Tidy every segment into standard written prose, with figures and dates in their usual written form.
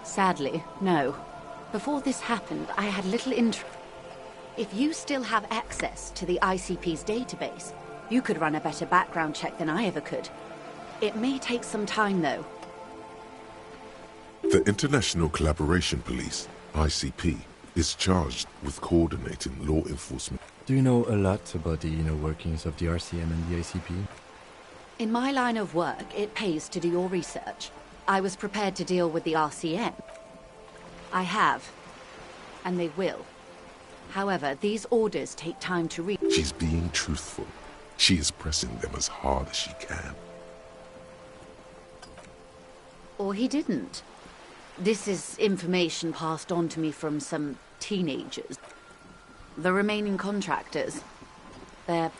Sadly, no. Before this happened, I had little interest. If you still have access to the ICP's database, you could run a better background check than I ever could. It may take some time, though. The International Collaboration Police, ICP, is charged with coordinating law enforcement. Do you know a lot about the inner workings of the RCM and the ICP? In my line of work, it pays to do your research. I was prepared to deal with the RCM. I have, and they will. However, these orders take time to read. She's being truthful. She is pressing them as hard as she can. Or he didn't. This is information passed on to me from some teenagers. The remaining contractors. That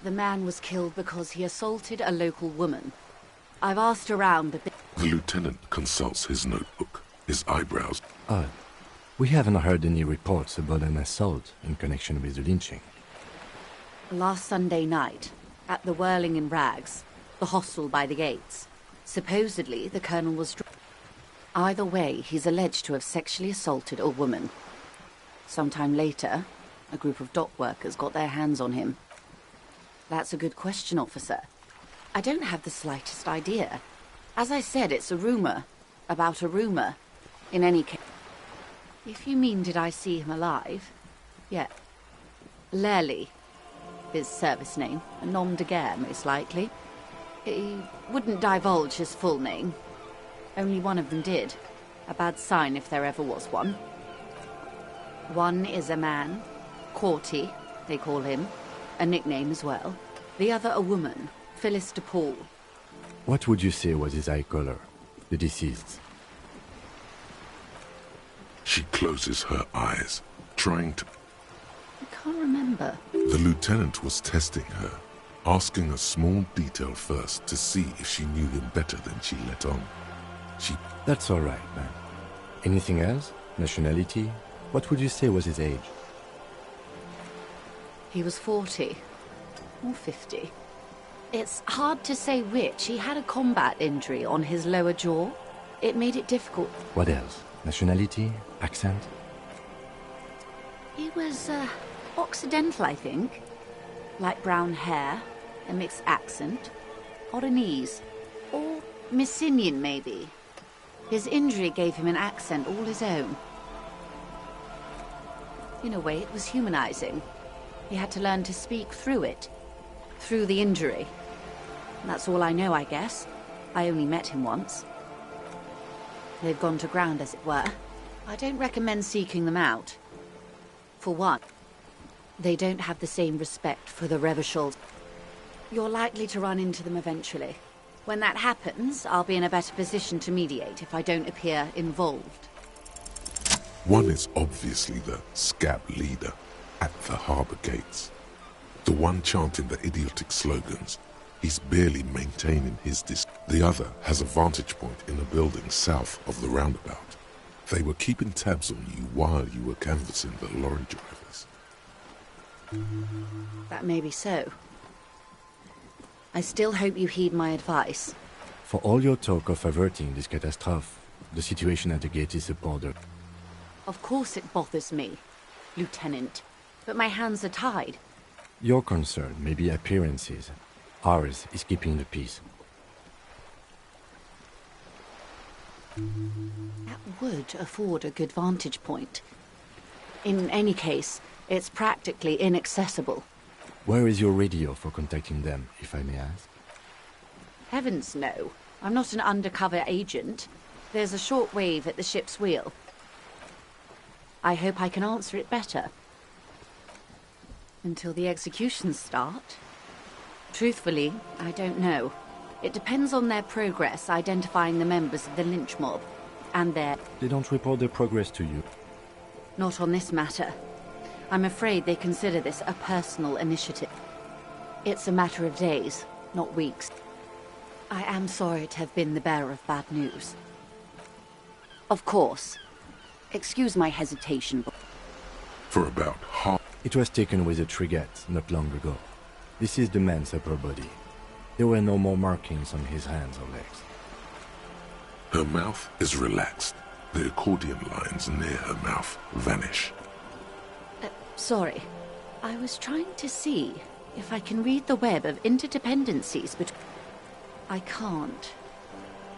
the man was killed because he assaulted a local woman. I've asked around, but... The lieutenant consults his notebook, his eyebrows. Odd. We haven't heard any reports about an assault in connection with the lynching. Last Sunday night, at the Whirling in Rags, the hostel by the gates. Supposedly, the colonel was... Either way, he's alleged to have sexually assaulted a woman. Sometime later, a group of dock workers got their hands on him. That's a good question, officer. I don't have the slightest idea. As I said, it's a rumor. About a rumor. In any case... If you mean did I see him alive? Yeah. Lely. His service name. A nom de guerre, most likely. He wouldn't divulge his full name. Only one of them did. A bad sign if there ever was one. One is a man. Corty, they call him. A nickname as well. The other a woman. Phyllis DePaul. What would you say was his eye color? The deceased's? She closes her eyes, trying to... I can't remember. The lieutenant was testing her, asking a small detail first to see if she knew him better than she let on. That's all right, man. Anything else? Nationality? What would you say was his age? He was 40. Or 50. It's hard to say which. He had a combat injury on his lower jaw. It made it difficult. What else? Nationality? Accent? He was, Occidental, I think. Light brown hair, a mixed accent, Oranese, or Messinian, maybe. His injury gave him an accent all his own. In a way, it was humanizing. He had to learn to speak through it, through the injury. That's all I know, I guess. I only met him once. They've gone to ground, as it were. I don't recommend seeking them out. For one, they don't have the same respect for the Revachol. You're likely to run into them eventually. When that happens, I'll be in a better position to mediate if I don't appear involved. One is obviously the scab leader at the harbour gates. The one chanting the idiotic slogans. He's barely maintaining his The other has a vantage point in a building south of the roundabout. They were keeping tabs on you while you were canvassing the lorry drivers. That may be so. I still hope you heed my advice. For all your talk of averting this catastrophe, the situation at the gate is appalling. Of course it bothers me, Lieutenant. But my hands are tied. Your concern may be appearances. Ours is keeping the peace. That would afford a good vantage point. In any case, it's practically inaccessible. Where is your radio for contacting them, if I may ask? Heavens no. I'm not an undercover agent. There's a short wave at the ship's wheel. I hope I can answer it better. Until the executions start? Truthfully, I don't know. It depends on their progress identifying the members of the lynch mob, and their... They don't report their progress to you? Not on this matter. I'm afraid they consider this a personal initiative. It's a matter of days, not weeks. I am sorry to have been the bearer of bad news. Of course. Excuse my hesitation, but... For about half... It was taken with a frigate not long ago. This is the man's upper body. There were no more markings on his hands or legs. Her mouth is relaxed. The accordion lines near her mouth vanish. Sorry. I was trying to see if I can read the web of interdependencies between... I can't.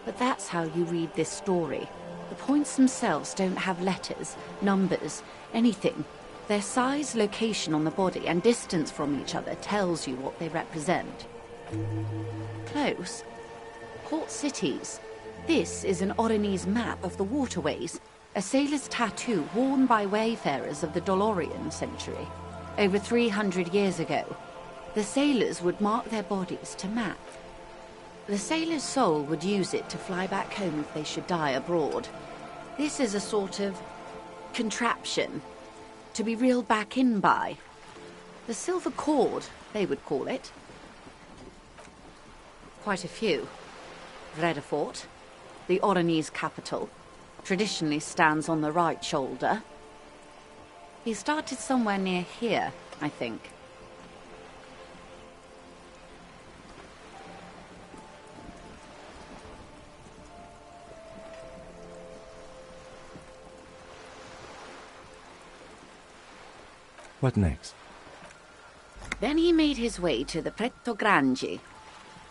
But that's how you read this story. The points themselves don't have letters, numbers, anything. Their size, location on the body, and distance from each other tells you what they represent. Close. Port cities. This is an Oronese map of the waterways, a sailor's tattoo worn by wayfarers of the Dolorian century. Over 300 years ago, the sailors would mark their bodies to map. The sailor's soul would use it to fly back home if they should die abroad. This is a sort of contraption to be reeled back in by. The silver cord, they would call it. Quite a few. Vredefort, the Oronese capital, traditionally stands on the right shoulder. He started somewhere near here, I think. What next? Then he made his way to the Pretto Grande,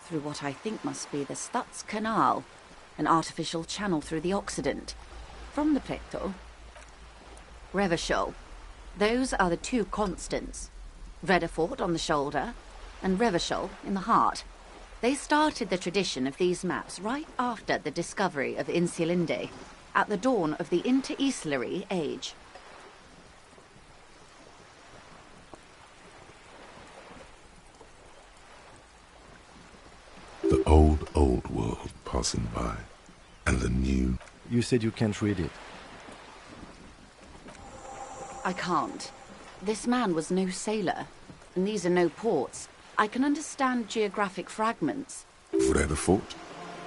through what I think must be the Stutz Canal, an artificial channel through the Occident. From the Pretto, Revachol. Those are the two constants. Vredefort on the shoulder, and Revachol in the heart. They started the tradition of these maps right after the discovery of Insulinde, at the dawn of the Inter-Islary Age. The old world passing by, and the new... You said you can't read it. I can't. This man was no sailor, and these are no ports. I can understand geographic fragments. Vredefort?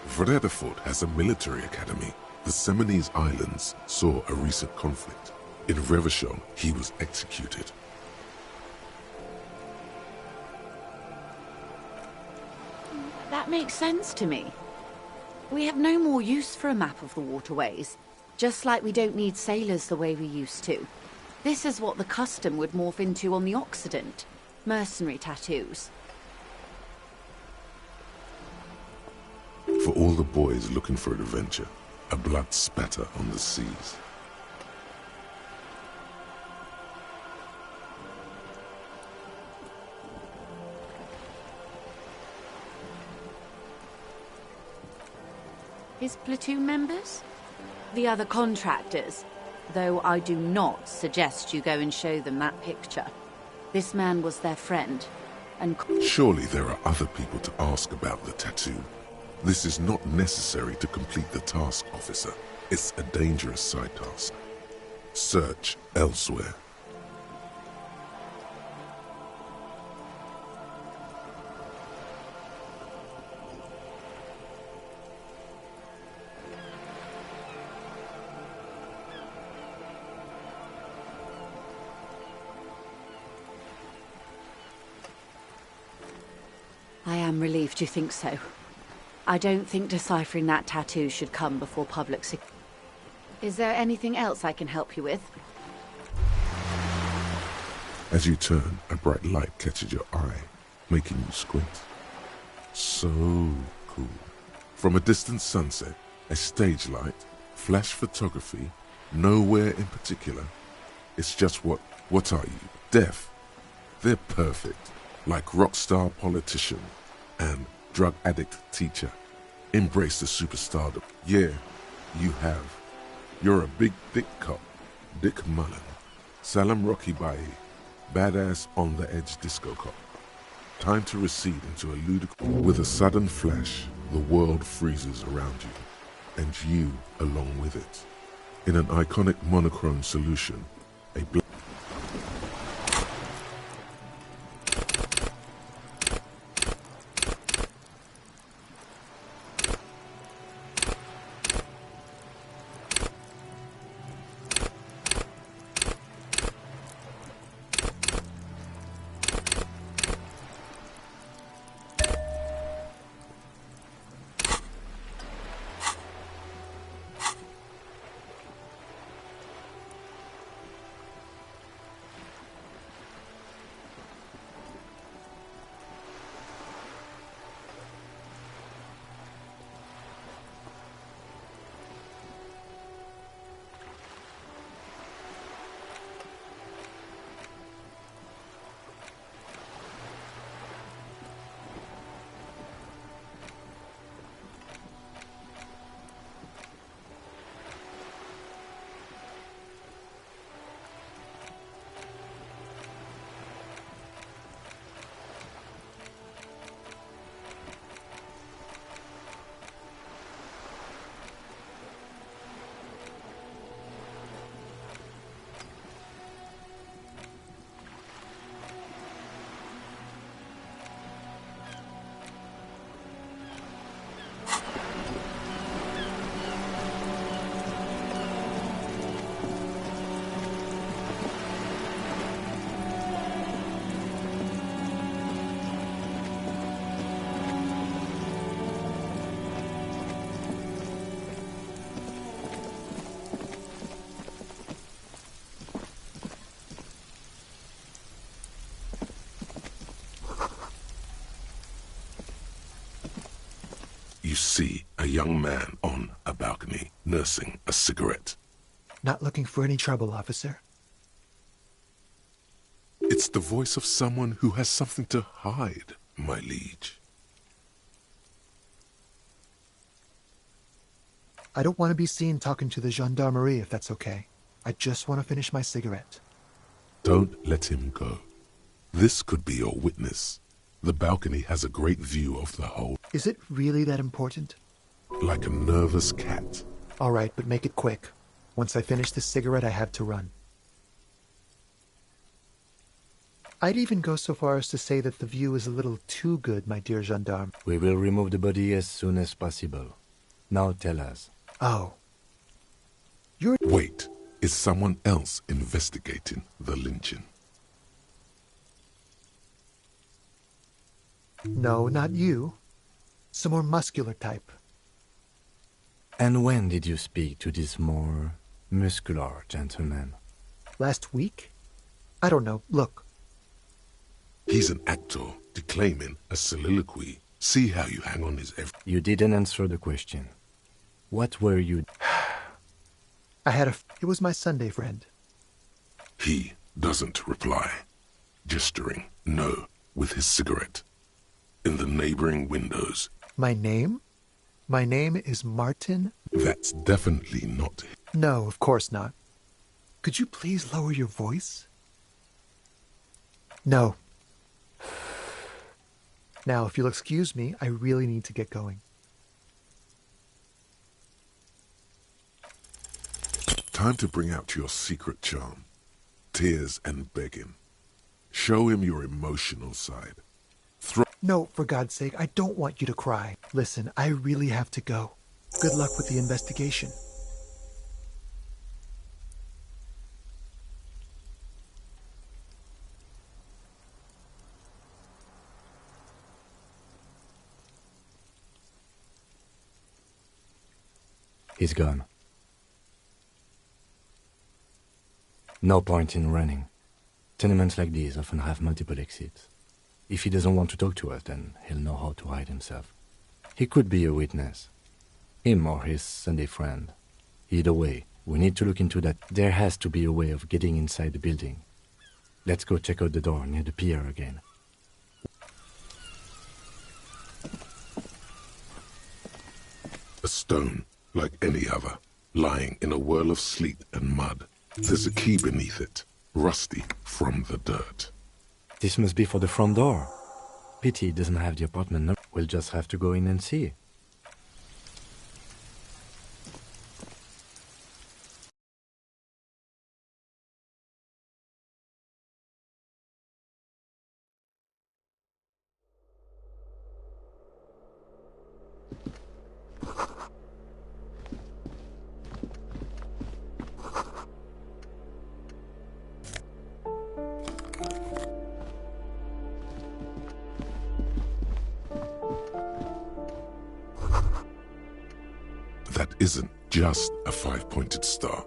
Vredefort has a military academy. The Seminese Islands saw a recent conflict. In Revachol, he was executed. That makes sense to me. We have no more use for a map of the waterways, just like we don't need sailors the way we used to. This is what the custom would morph into on the Occident. Mercenary tattoos. For all the boys looking for an adventure, a blood spatter on the seas. His platoon members? The other contractors. Though I do not suggest you go and show them that picture. This man was their friend, and... Surely there are other people to ask about the tattoo. This is not necessary to complete the task, officer. It's a dangerous side task. Search elsewhere. I am relieved you think so. I don't think deciphering that tattoo should come before public security. Is there anything else I can help you with? As you turn, a bright light catches your eye, making you squint. So cool. From a distant sunset, a stage light, flash photography, nowhere in particular. It's just what are you? Deaf? They're perfect. Like rock star politician and drug addict teacher. Embrace the superstardom. Yeah, you have. You're a big, thick cop. Dick Mullen. Salam Rocky Bayi. Badass on the edge disco cop. Time to recede into a ludicrous... With a sudden flash, the world freezes around you, and you along with it. In an iconic monochrome solution, a black... see a young man on a balcony nursing a cigarette. Not looking for any trouble, officer. It's the voice of someone who has something to hide, my liege. I don't want to be seen talking to the gendarmerie, if that's okay. I just want to finish my cigarette. Don't let him go. This could be your witness. The balcony has a great view of the whole. Is it really that important? Like a nervous cat. All right, but make it quick. Once I finish this cigarette, I have to run. I'd even go so far as to say that the view is a little too good, my dear gendarme. We will remove the body as soon as possible. Now tell us. Oh. Wait, is someone else investigating the lynching? No, not you. Some more muscular type. And when did you speak to this more muscular gentleman? Last week? I don't know. Look. He's an actor declaiming a soliloquy. See how you hang on his every... You didn't answer the question. What were you... It was my Sunday friend. He doesn't reply, gesturing no with his cigarette. In the neighboring windows. My name? My name is Martin. That's definitely not him. No, of course not. Could you please lower your voice? No. Now, if you'll excuse me, I really need to get going. Time to bring out your secret charm. Tears and begging. Show him your emotional side. No, for God's sake, I don't want you to cry. Listen, I really have to go. Good luck with the investigation. He's gone. No point in running. Tenements like these often have multiple exits. If he doesn't want to talk to us, then he'll know how to hide himself. He could be a witness. Him or his Sunday friend. Either way, we need to look into that. There has to be a way of getting inside the building. Let's go check out the door near the pier again. A stone, like any other, lying in a whirl of sleet and mud. There's a key beneath it, rusty from the dirt. This must be for the front door. Pity it doesn't have the apartment number. We'll just have to go in and see. That isn't just a five-pointed star.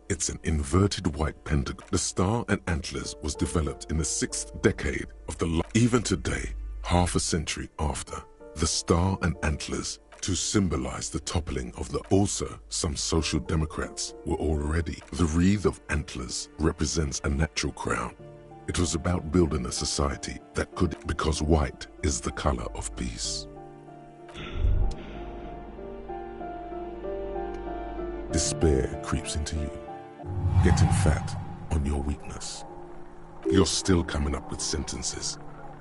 It's an inverted white pentagon. The star and antlers was developed in the 6th decade of the even today, half a century after, the star and antlers to symbolize the toppling of the also some social democrats were already. The wreath of antlers represents a natural crown. It was about building a society that could, because white is the color of peace. Despair creeps into you, getting fat on your weakness. You're still coming up with sentences.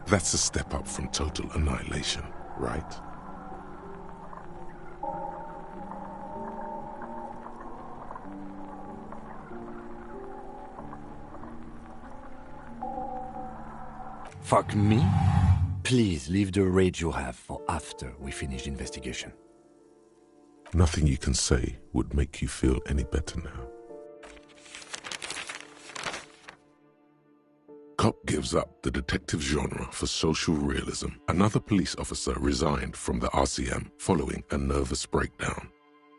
That's a step up from total annihilation, right? Fuck me? Please leave the rage you have for after we finish the investigation. Nothing you can say would make you feel any better now. Cop gives up the detective genre for social realism. Another police officer resigned from the RCM following a nervous breakdown.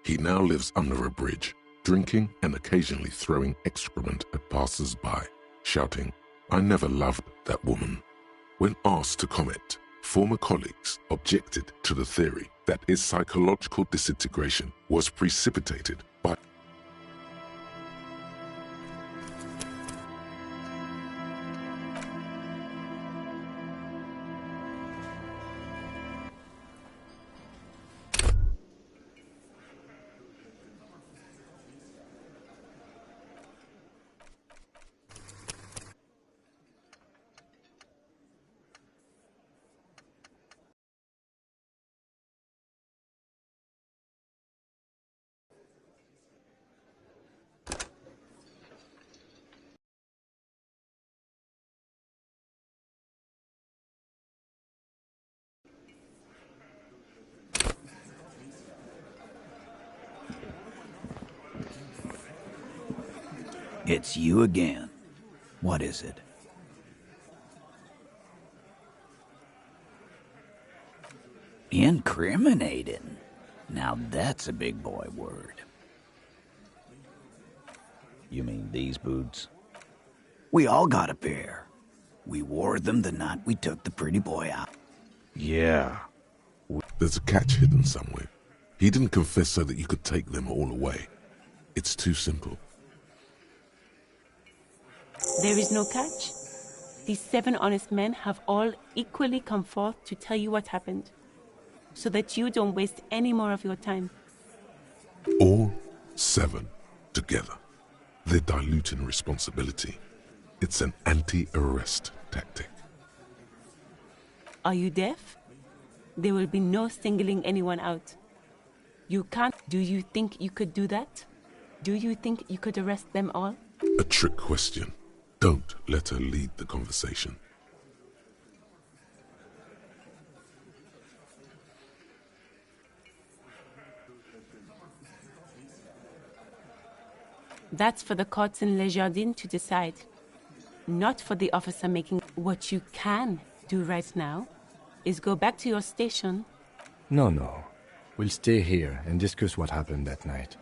He now lives under a bridge, drinking and occasionally throwing excrement at passers-by, shouting, "I never loved that woman." When asked to comment, former colleagues objected to the theory that his psychological disintegration was precipitated by It's you again. What is it? Incriminating. Now that's a big boy word. You mean these boots? We all got a pair. We wore them the night we took the pretty boy out. Yeah. There's a catch hidden somewhere. He didn't confess so that you could take them all away. It's too simple. There is no catch. These 7 honest men have all equally come forth to tell you what happened, so that you don't waste any more of your time. All 7 together. They're diluting responsibility. It's an anti-arrest tactic. Are you deaf? There will be no singling anyone out. You can't. Do you think you could do that? Do you think you could arrest them all? A trick question. Don't let her lead the conversation. That's for the courts in Les Jardins to decide. Not for the officer making. What you can do right now is go back to your station. No. We'll stay here and discuss what happened that night.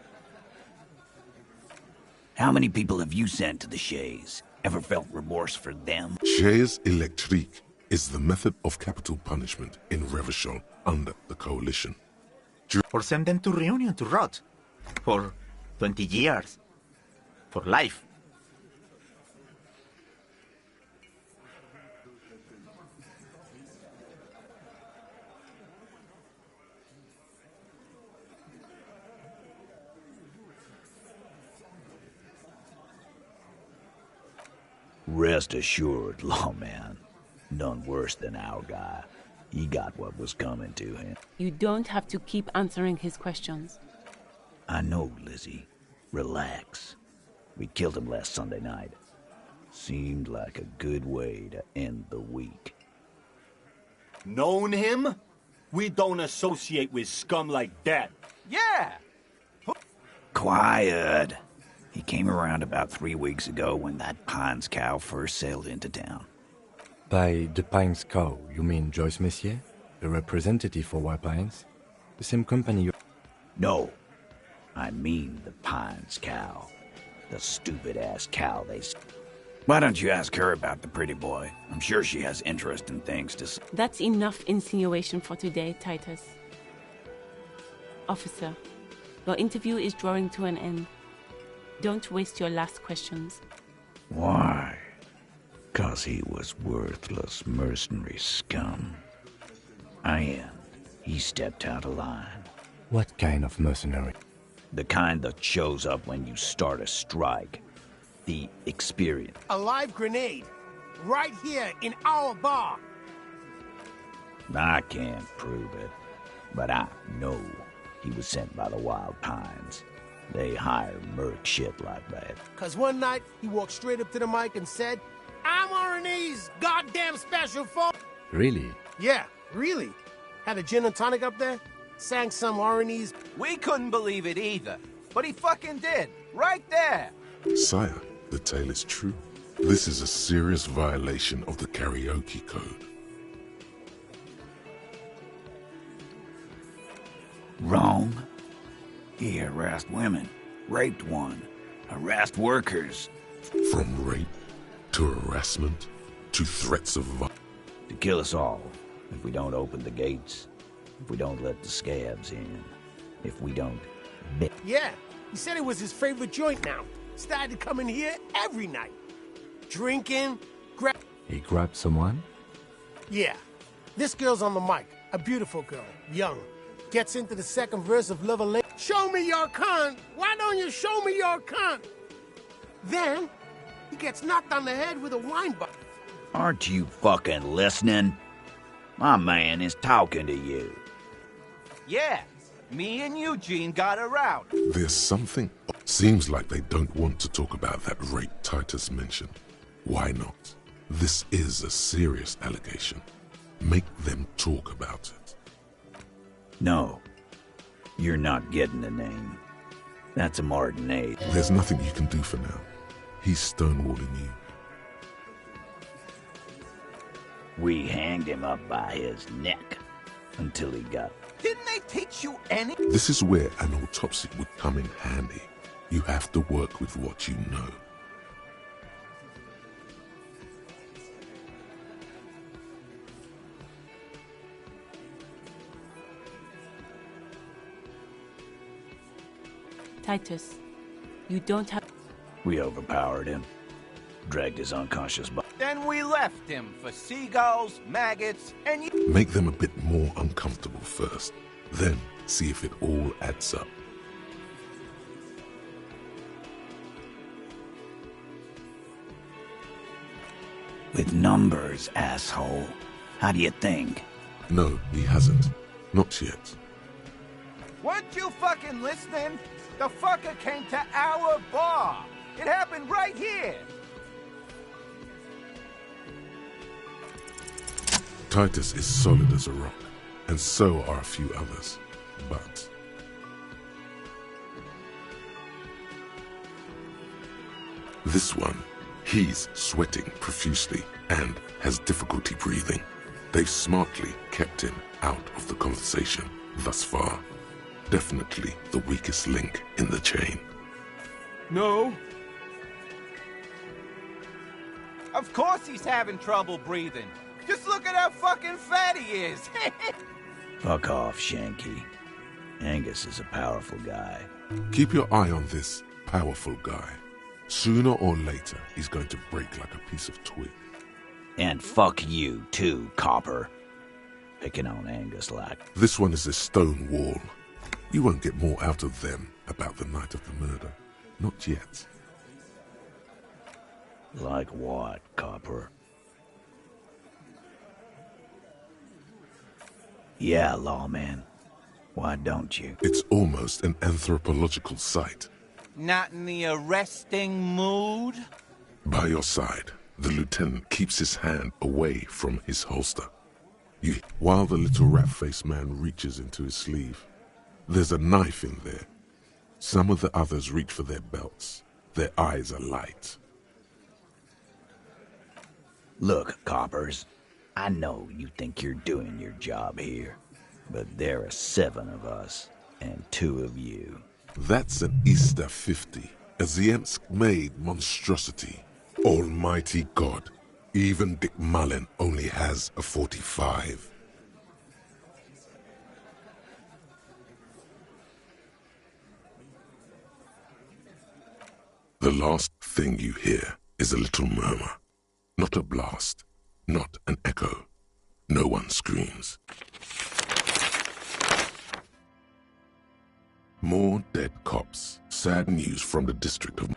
How many people have you sent to the Shays? Ever felt remorse for them? Chaise électrique is the method of capital punishment in Revachol under the coalition. Or send them to Reunion to rot. For 20 years. For life. Rest assured, lawman. None worse than our guy. He got what was coming to him. You don't have to keep answering his questions. I know, Lizzie. Relax. We killed him last Sunday night. Seemed like a good way to end the week. Known him? We don't associate with scum like that. Yeah! Quiet. He came around about 3 weeks ago when that Pines cow first sailed into town. By the Pines cow, you mean Joyce Messier? The representative for White Pines? The same company you... No. I mean the Pines cow. The stupid-ass cow they... Why don't you ask her about the pretty boy? I'm sure she has interesting things to say. That's enough insinuation for today, Titus. Officer, your interview is drawing to an end. Don't waste your last questions. Why? 'Cause he was worthless mercenary scum. And he stepped out of line. What kind of mercenary? The kind that shows up when you start a strike. The experience. A live grenade. Right here in our bar. I can't prove it, but I know he was sent by the Wild Pines. They hire merc shit like that. 'Cause one night, he walked straight up to the mic and said, "I'm R&E's goddamn special for..." Really? Yeah, really. Had a gin and tonic up there, sang some R&E's... We couldn't believe it either, but he fucking did, right there. Sire, the tale is true. This is a serious violation of the karaoke code. Wrong. He harassed women, raped one, harassed workers. From rape to harassment to threats of violence. To kill us all if we don't open the gates. if we don't let the scabs in, if we don't... Yeah, he said it was his favorite joint now. Started to come in here every night. Drinking, He grabbed someone? Yeah. This girl's on the mic. A beautiful girl. Young. Gets into the second verse of Love a Lady. Show me your cunt! Why don't you show me your cunt? Then, he gets knocked on the head with a wine bottle. Aren't you fucking listening? My man is talking to you. Yeah, me and Eugene got around. There's something... Seems like they don't want to talk about that rape Titus mentioned. Why not? This is a serious allegation. Make them talk about it. No. You're not getting the name. That's a Martinet. There's nothing you can do for now. He's stonewalling you. We hanged him up by his neck until he got... Didn't they teach you any? This is where an autopsy would come in handy. You have to work with what you know. Titus, you don't have... We overpowered him. Dragged his unconscious body. Then we left him for seagulls, maggots, and you... Make them a bit more uncomfortable first. Then see if it all adds up. With numbers, asshole. How do you think? No, he hasn't. Not yet. Weren't you fucking listening? The fucker came to our bar. It happened right here. Titus is solid as a rock, and so are a few others. But... this one, he's sweating profusely and has difficulty breathing. They've smartly kept him out of the conversation thus far. Definitely the weakest link in the chain. No. Of course he's having trouble breathing. Just look at how fucking fat he is. Fuck off, Shanky. Angus is a powerful guy. Keep your eye on this powerful guy. Sooner or later, he's going to break like a piece of twig. And fuck you, too, copper. Picking on Angus like... This one is a stone wall. You won't get more out of them about the night of the murder. Not yet. Like what, copper? Yeah, lawman. Why don't you? It's almost an anthropological site. Not in the arresting mood? By your side, the lieutenant keeps his hand away from his holster. While the little rat-faced man reaches into his sleeve, there's a knife in there. Some of the others reach for their belts. Their eyes are light. Look, coppers, I know you think you're doing your job here, but there are 7 of us and 2 of you. That's an Easter 50, a Ziemsk-made monstrosity. Almighty God, even Dick Mullen only has a 45. The last thing you hear is a little murmur. Not a blast, not an echo. No one screams. More dead cops. Sad news from the district of...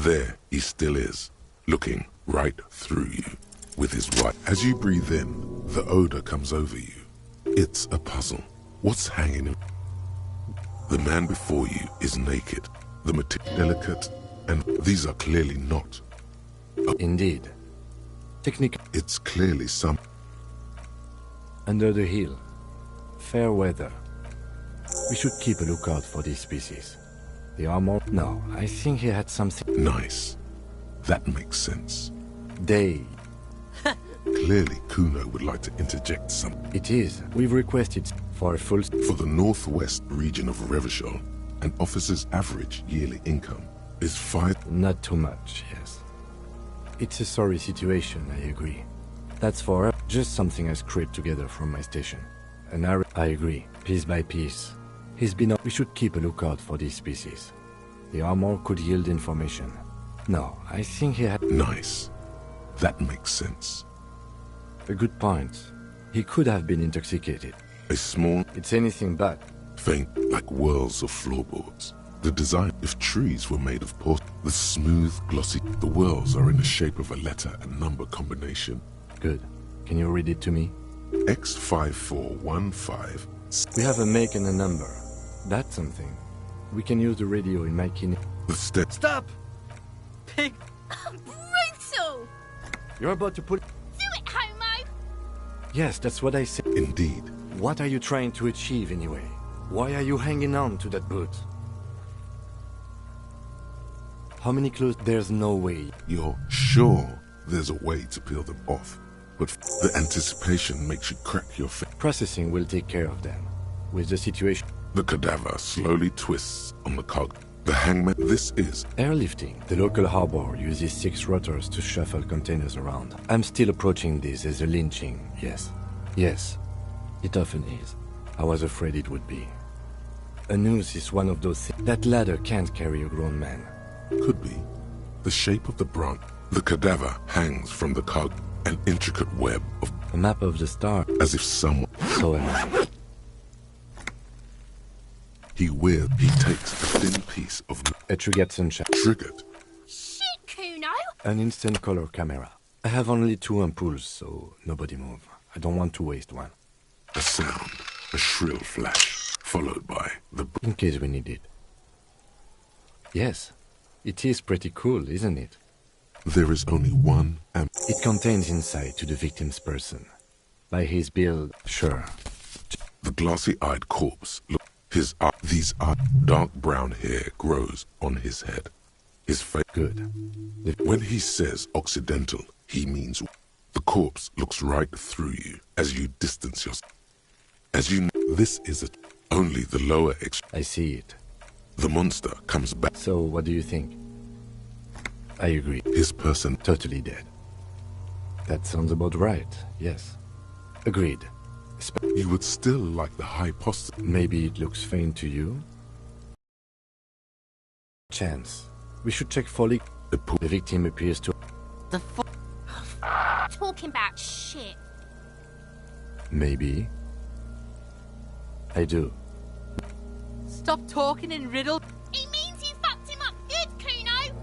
There he still is, looking right through you, with his white. As you breathe in, the odor comes over you. It's a puzzle. What's hanging in? The man before you is naked, the material delicate, and these are clearly not. Indeed. Technically, it's clearly some. Under the hill. Fair weather. We should keep a lookout for these species. The armor? No, I think he had something. Nice. That makes sense. They. Clearly, Kuno would like to interject something. It is. We've requested for a full... For the northwest region of Revachol, an officer's average yearly income is 5... Not too much, yes. It's a sorry situation, I agree. That's for just something I scraped together from my station. I agree, piece by piece. He's been... We should keep a lookout for these species. The armor could yield information. No, I think he had... Nice. That makes sense. A good point. He could have been intoxicated. A small... It's anything but. Faint, like whirls of floorboards. The design, if trees were made of port, the smooth, glossy... The whirls are in the shape of a letter and number combination. Good. Can you read it to me? X5415... We have a make and a number. That's something. We can use the radio in my key. The step... Stop! Pig! Brutal! You're about to put... Do it, homo! Yes, that's what I said. Indeed. What are you trying to achieve anyway? Why are you hanging on to that boot? How many clues? There's no way. You're sure there's a way to peel them off, but the anticipation makes you crack your face. Processing will take care of them. With the situation... The cadaver slowly twists on the cog. The hangman... This is... Airlifting. The local harbor uses 6 rotors to shuffle containers around. I'm still approaching this as a lynching, yes. Yes, it often is. I was afraid it would be. A noose is one of those things. That ladder can't carry a grown man. Could be. The shape of the branch. The cadaver hangs from the cog, an intricate web of... A map of the star. As if someone... So am I. He takes a thin piece of... A triggered sunshine. Triggered? Shit, Kuno! An instant color camera. I have only 2 ampoules, so nobody move. I don't want to waste one. A sound. A shrill flash, followed by the... In case we need it. Yes. It is pretty cool, isn't it? There is only one It contains insight to the victim's person. By his build, sure. The glossy-eyed corpse. These dark brown hair grows on his head. His face. Good. When he says Occidental, he means the corpse looks right through you as you distance yourself. As you know, this is only the lower I see it. The monster comes back. So, what do you think? I agree. His person... Totally dead. That sounds about right, yes. Agreed. You would still like the hypothesis. Maybe it looks faint to you? Chance. We should check for leak. The victim appears to... The Talking about shit. Maybe. I do. Stop talking in riddle. He means you fucked him up good, Kuno.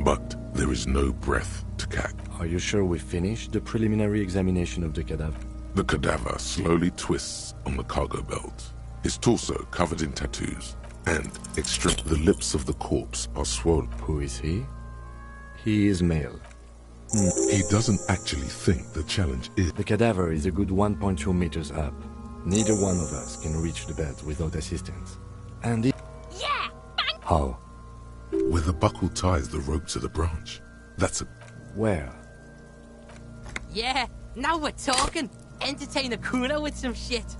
But there is no breath to catch. Are you sure we finished the preliminary examination of the cadaver? The cadaver slowly twists on the cargo belt, his torso covered in tattoos, and the lips of the corpse are swollen. Who is he? He is male. He doesn't actually think the challenge is... The cadaver is a good 1.2 meters up. Neither one of us can reach the belt without assistance. And it... Yeah! Bang! How? Where the buckle ties the rope to the branch. That's a... Where? Yeah, now we're talking. Entertain a Kuno with some shit.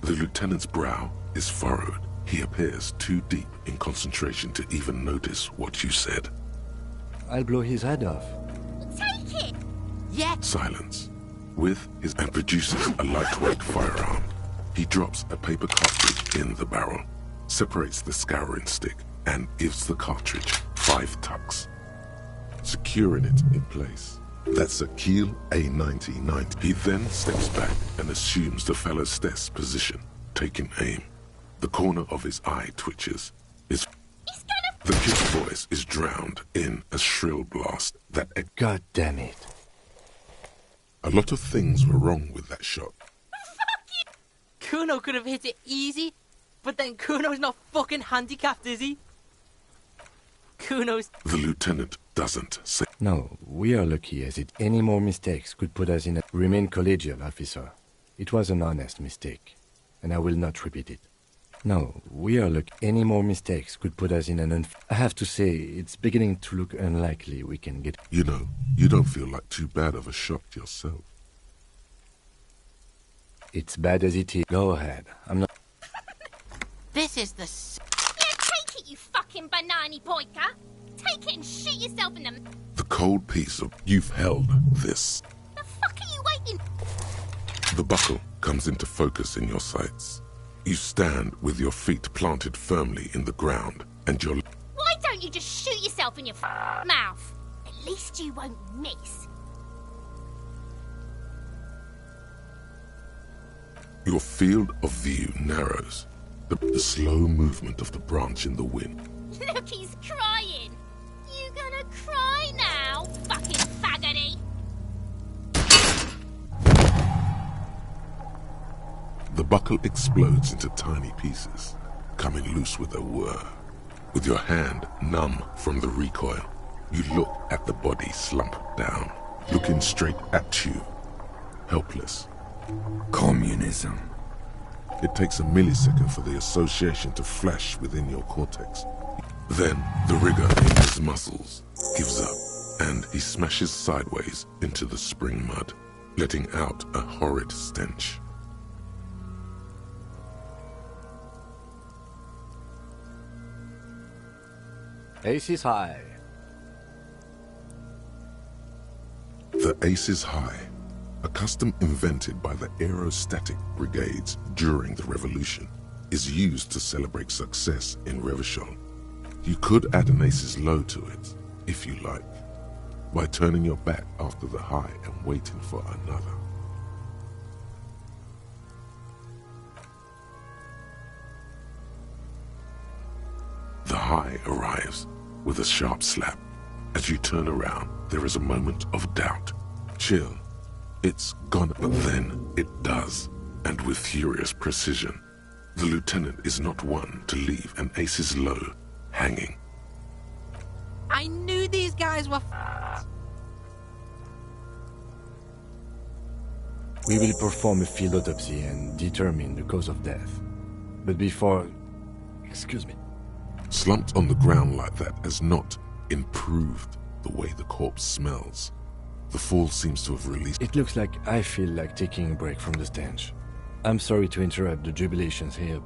The lieutenant's brow is furrowed. He appears too deep in concentration to even notice what you said. I'll blow his head off. Take it! Yeah. Silence. With his and produces a lightweight firearm. He drops a paper cartridge in the barrel, separates the scouring stick, and gives the cartridge 5 tucks, securing it in place. That's a Kiel A90-90. He then steps back and assumes the fellow's desk position, taking aim. The corner of his eye twitches. The kid's voice is drowned in a shrill blast that... God damn it. A lot of things were wrong with that shot. Fuck you! Kuno could have hit it easy, but then Kuno's not fucking handicapped, is he? Kuno's... The lieutenant doesn't say... No, we are lucky as any more mistakes could put us in a... Remain collegial, officer. It was an honest mistake, and I will not repeat it. No, we are lucky. Any more mistakes could put us in an I have to say, it's beginning to look unlikely we can get... You know, you don't feel like too bad of a shot yourself. It's bad as it is. Go ahead. I'm not... This is the... Yeah, take it, you fucking banana boyka! Take it and shoot yourself in the... The cold piece of... You've held this. The fuck are you waiting? The buckle comes into focus in your sights. You stand with your feet planted firmly in the ground, and your... Why don't you just shoot yourself in your mouth? At least you won't miss. Your field of view narrows. The slow movement of the branch in the wind. Look, he's crying. You gonna cry now, fucking faggoty? The buckle explodes into tiny pieces, coming loose with a whir. With your hand numb from the recoil, you look at the body slumped down, looking straight at you, helpless. Communism. It takes a millisecond for the association to flash within your cortex. Then the rigor in his muscles gives up, and he smashes sideways into the spring mud, letting out a horrid stench. Ace is high. The Ace is High, a custom invented by the aerostatic brigades during the revolution, is used to celebrate success in Revachol. You could add an Ace's Low to it, if you like, by turning your back after the high and waiting for another. The high arrives with a sharp slap. As you turn around, there is a moment of doubt. Chill. It's gone, but then it does, and with furious precision. The lieutenant is not one to leave an Ace's Low hanging. I knew these guys were We will perform a field autopsy and determine the cause of death. But before... Excuse me. Slumped on the ground like that has not improved the way the corpse smells. The fall seems to have released... It looks like I feel like taking a break from the stench. I'm sorry to interrupt the jubilations here.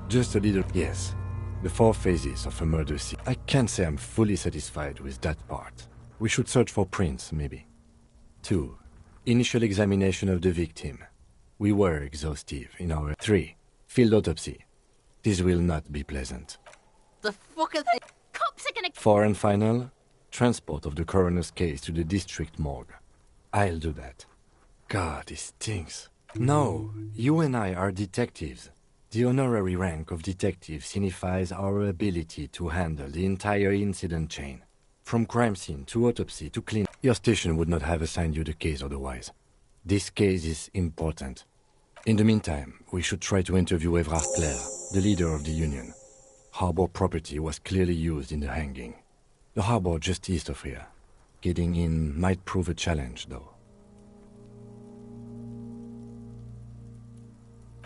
Just a little... Yes, the 4 phases of a murder scene. I can't say I'm fully satisfied with that part. We should search for prints, maybe. 2. Initial examination of the victim. We were exhaustive in our... 3. Field autopsy. This will not be pleasant. The fuck are they? Cops are gonna... 4 and final, transport of the coroner's case to the district morgue. I'll do that. God, it stinks. No, you and I are detectives. The honorary rank of detective signifies our ability to handle the entire incident chain. From crime scene to autopsy to clean... Your station would not have assigned you the case otherwise. This case is important. In the meantime, we should try to interview Evrard Clare, the leader of the union. Harbor property was clearly used in the hanging. The harbor just east of here. Getting in might prove a challenge, though.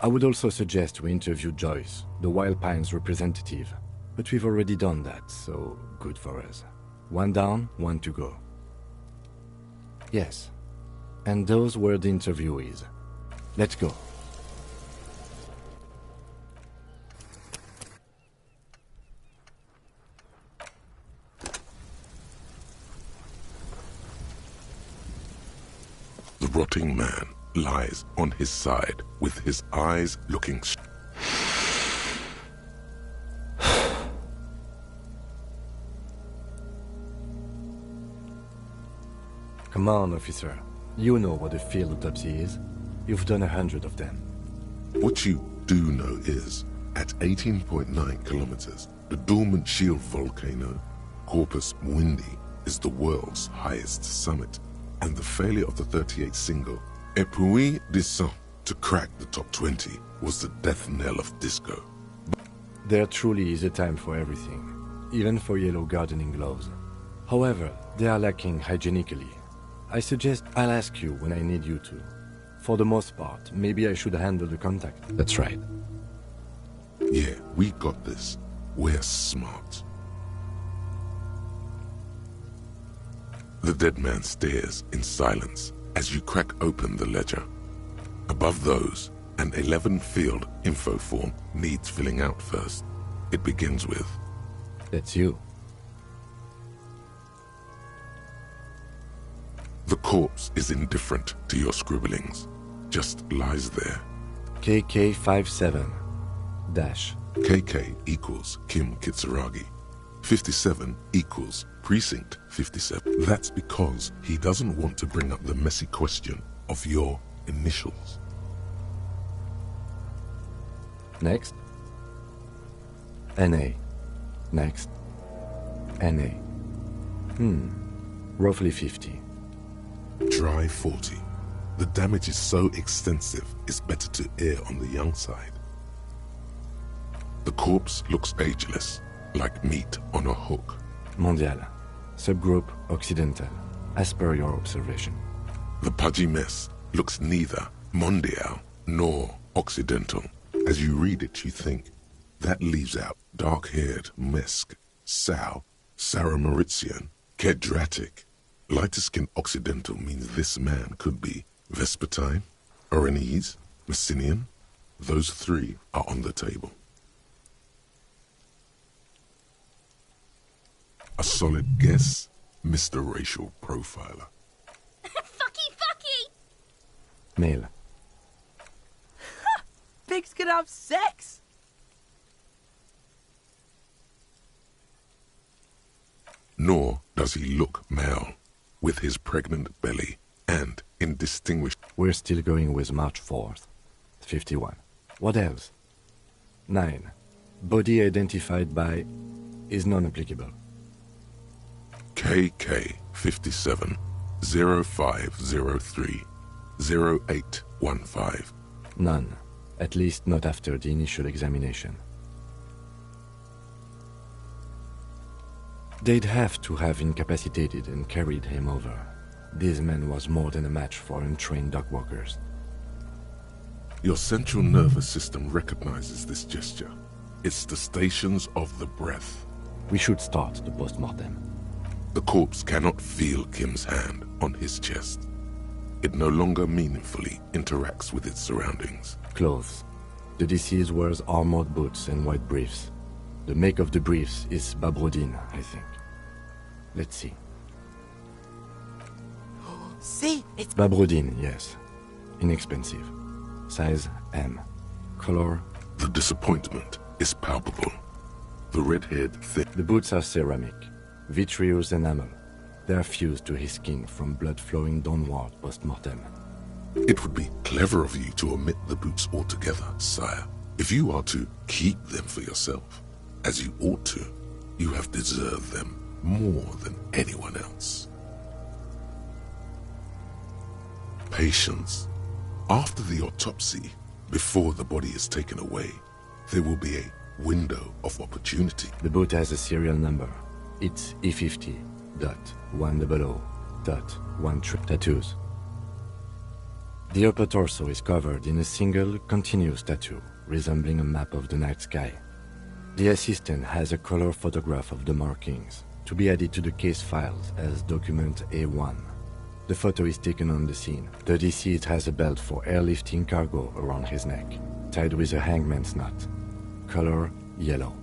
I would also suggest we interview Joyce, the Wild Pines representative. But we've already done that, so good for us. 1 down, 1 to go. Yes. And those were the interviewees. Let's go. rotting man lies on his side with his eyes looking Come on, officer. You know what a field autopsy is. You've done 100 of them. What you do know is, at 18.9 kilometers, the dormant shield volcano, Corpus Mundi, is the world's highest summit, and the failure of the 38 single, Epui Descent, to crack the top 20 was the death knell of disco. There truly is a time for everything, even for yellow gardening gloves. However, they are lacking hygienically. I suggest I'll ask you when I need you to. For the most part, maybe I should handle the contact. That's right. Yeah, we got this. We're smart. The dead man stares in silence as you crack open the ledger. Above those, an 11-field info form needs filling out first. It begins with... That's you. The corpse is indifferent to your scribblings. Just lies there. KK57 dash. KK equals Kim Kitsuragi. 57 equals Precinct 57. That's because he doesn't want to bring up the messy question of your initials. Next. NA. Next. NA. Roughly 50. Try 40. The damage is so extensive, it's better to err on the young side. The corpse looks ageless, like meat on a hook. Mondial. Subgroup Occidental, as per your observation. The pudgy mess looks neither mondial nor occidental. As you read it, you think, that leaves out dark-haired Mesk, Sao, Sarah Mauritian, Kedratic. Lighter-skinned occidental means this man could be Vespertine, Oranese, Messinian. Those three are on the table. A solid guess, Mr. Racial Profiler. Fucky! Male. Pigs can have sex! Nor does he look male, with his pregnant belly and indistinguished... We're still going with March 4th. 51. What else? 9. Body identified by... is non-applicable. KK57 0503 0815. None. At least not after the initial examination. They'd have to have incapacitated and carried him over. This man was more than a match for untrained dogwalkers. Your central nervous system recognizes this gesture. It's the stations of the breath. We should start the post-mortem. The corpse cannot feel Kim's hand on his chest. It no longer meaningfully interacts with its surroundings. Clothes. The deceased wears armored boots and white briefs. The make of the briefs is Babrodine, I think. Let's see. See? It's Babrodine, yes. Inexpensive. Size M. Color... The disappointment is palpable. The red-haired thick... The boots are ceramic. Vitreous enamel. They are fused to his skin from blood flowing downward post-mortem. It would be clever of you to omit the boots altogether, sire. If you are to keep them for yourself, as you ought to, you have deserved them more than anyone else. Patience. After the autopsy, before the body is taken away, there will be a window of opportunity. The boot has a serial number. It's E50.100.1 tattoos. The upper torso is covered in a single, continuous tattoo, resembling a map of the night sky. The assistant has a color photograph of the markings, to be added to the case files as document A1. The photo is taken on the scene. The deceased has a belt for airlifting cargo around his neck, tied with a hangman's knot. Color, yellow.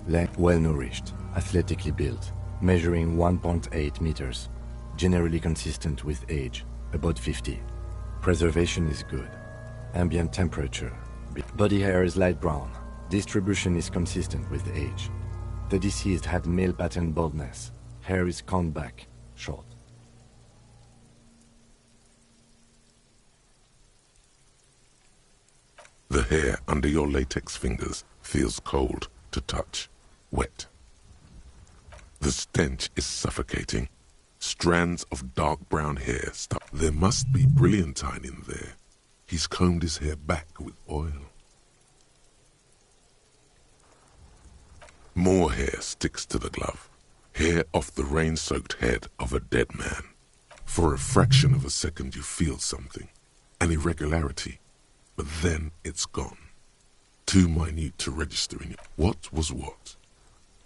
Length, well-nourished, athletically built, measuring 1.8 meters, generally consistent with age, about 50. Preservation is good. Ambient temperature. Body hair is light brown. Distribution is consistent with age. The deceased had male pattern baldness. Hair is combed back, short. The hair under your latex fingers feels cold to touch, wet. The stench is suffocating. Strands of dark brown hair stuck. There must be brilliantine in there. He's combed his hair back with oil. More hair sticks to the glove. Hair off the rain-soaked head of a dead man. For a fraction of a second you feel something, an irregularity, but then it's gone. Too minute to register in you. What was what?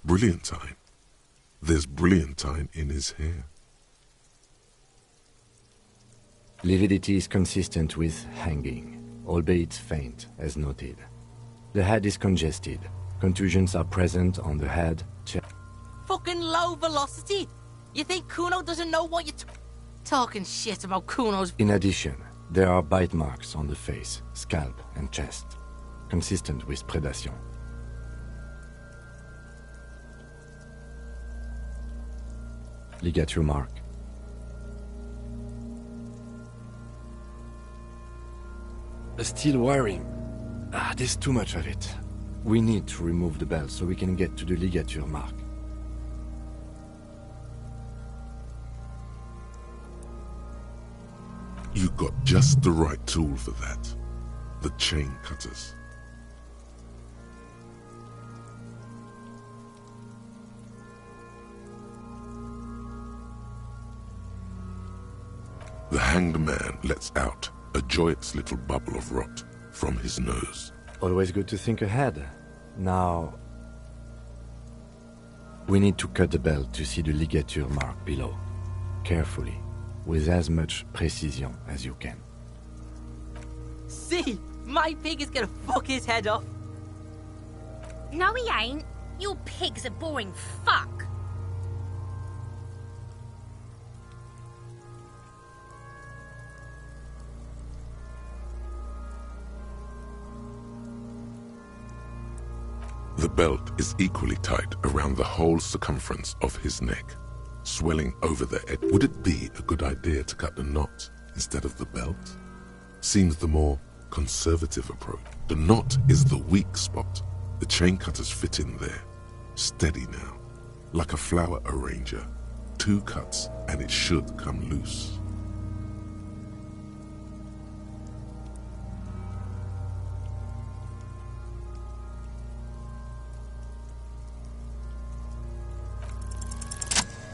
Brilliantine. There's brilliantine in his hair. Lividity is consistent with hanging, albeit faint, as noted. The head is congested. Contusions are present on the head, chest. Fucking low velocity? You think Kuno doesn't know what you're talking shit about Kuno's... In addition, there are bite marks on the face, scalp, and chest, consistent with predation. Ligature mark. A steel wiring. There's too much of it. We need to remove the belt so we can get to the ligature mark. You got just the right tool for that. The chain cutters. The hanged man lets out a joyous little bubble of rot from his nose. Always good to think ahead. Now, we need to cut the belt to see the ligature mark below. Carefully, with as much precision as you can. See? My pig is gonna fuck his head off. No, he ain't. Your pig's a boring fuck. The belt is equally tight around the whole circumference of his neck, swelling over the edge. Would it be a good idea to cut the knot instead of the belt? Seems the more conservative approach. The knot is the weak spot. The chain cutters fit in there. Steady now, like a flower arranger. 2 cuts and it should come loose.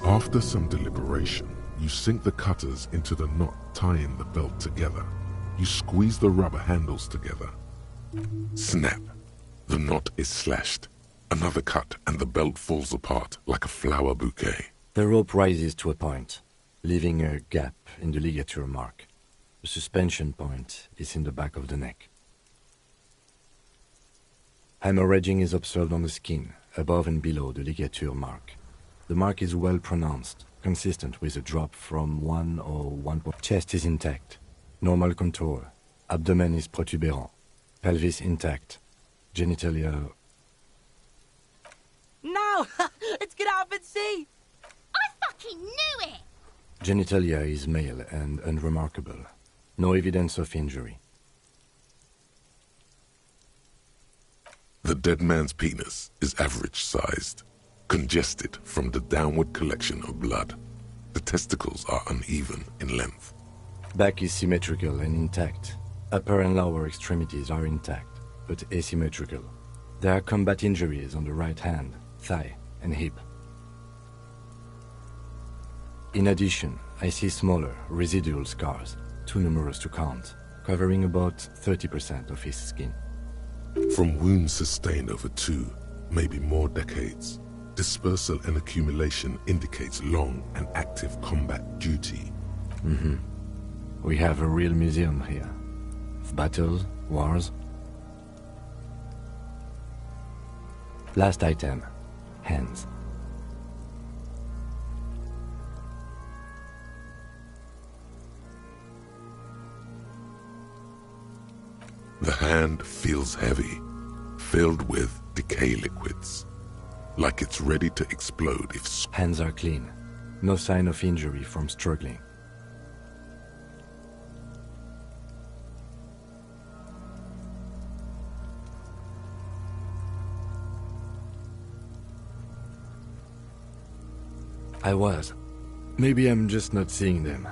After some deliberation, you sink the cutters into the knot tying the belt together. You squeeze the rubber handles together. Snap! The knot is slashed. Another cut and the belt falls apart like a flower bouquet. The rope rises to a point, leaving a gap in the ligature mark. The suspension point is in the back of the neck. Hemorrhaging is observed on the skin, above and below the ligature mark. The mark is well pronounced, consistent with a drop from 1 or 1. Chest is intact, normal contour. Abdomen is protuberant, pelvis intact, genitalia... No! Let's get up and see! I fucking knew it! Genitalia is male and unremarkable. No evidence of injury. The dead man's penis is average-sized, congested from the downward collection of blood. The testicles are uneven in length. Back is symmetrical and intact. Upper and lower extremities are intact, but asymmetrical. There are combat injuries on the right hand, thigh, and hip. In addition, I see smaller, residual scars, too numerous to count, covering about 30% of his skin. From wounds sustained over 2, maybe more decades, dispersal and accumulation indicates long and active combat duty. We have a real museum here. Of battles, wars. Last item, hands. The hand feels heavy, filled with decay liquids, like it's ready to explode if... Hands are clean. No sign of injury from struggling. I was. Maybe I'm just not seeing them.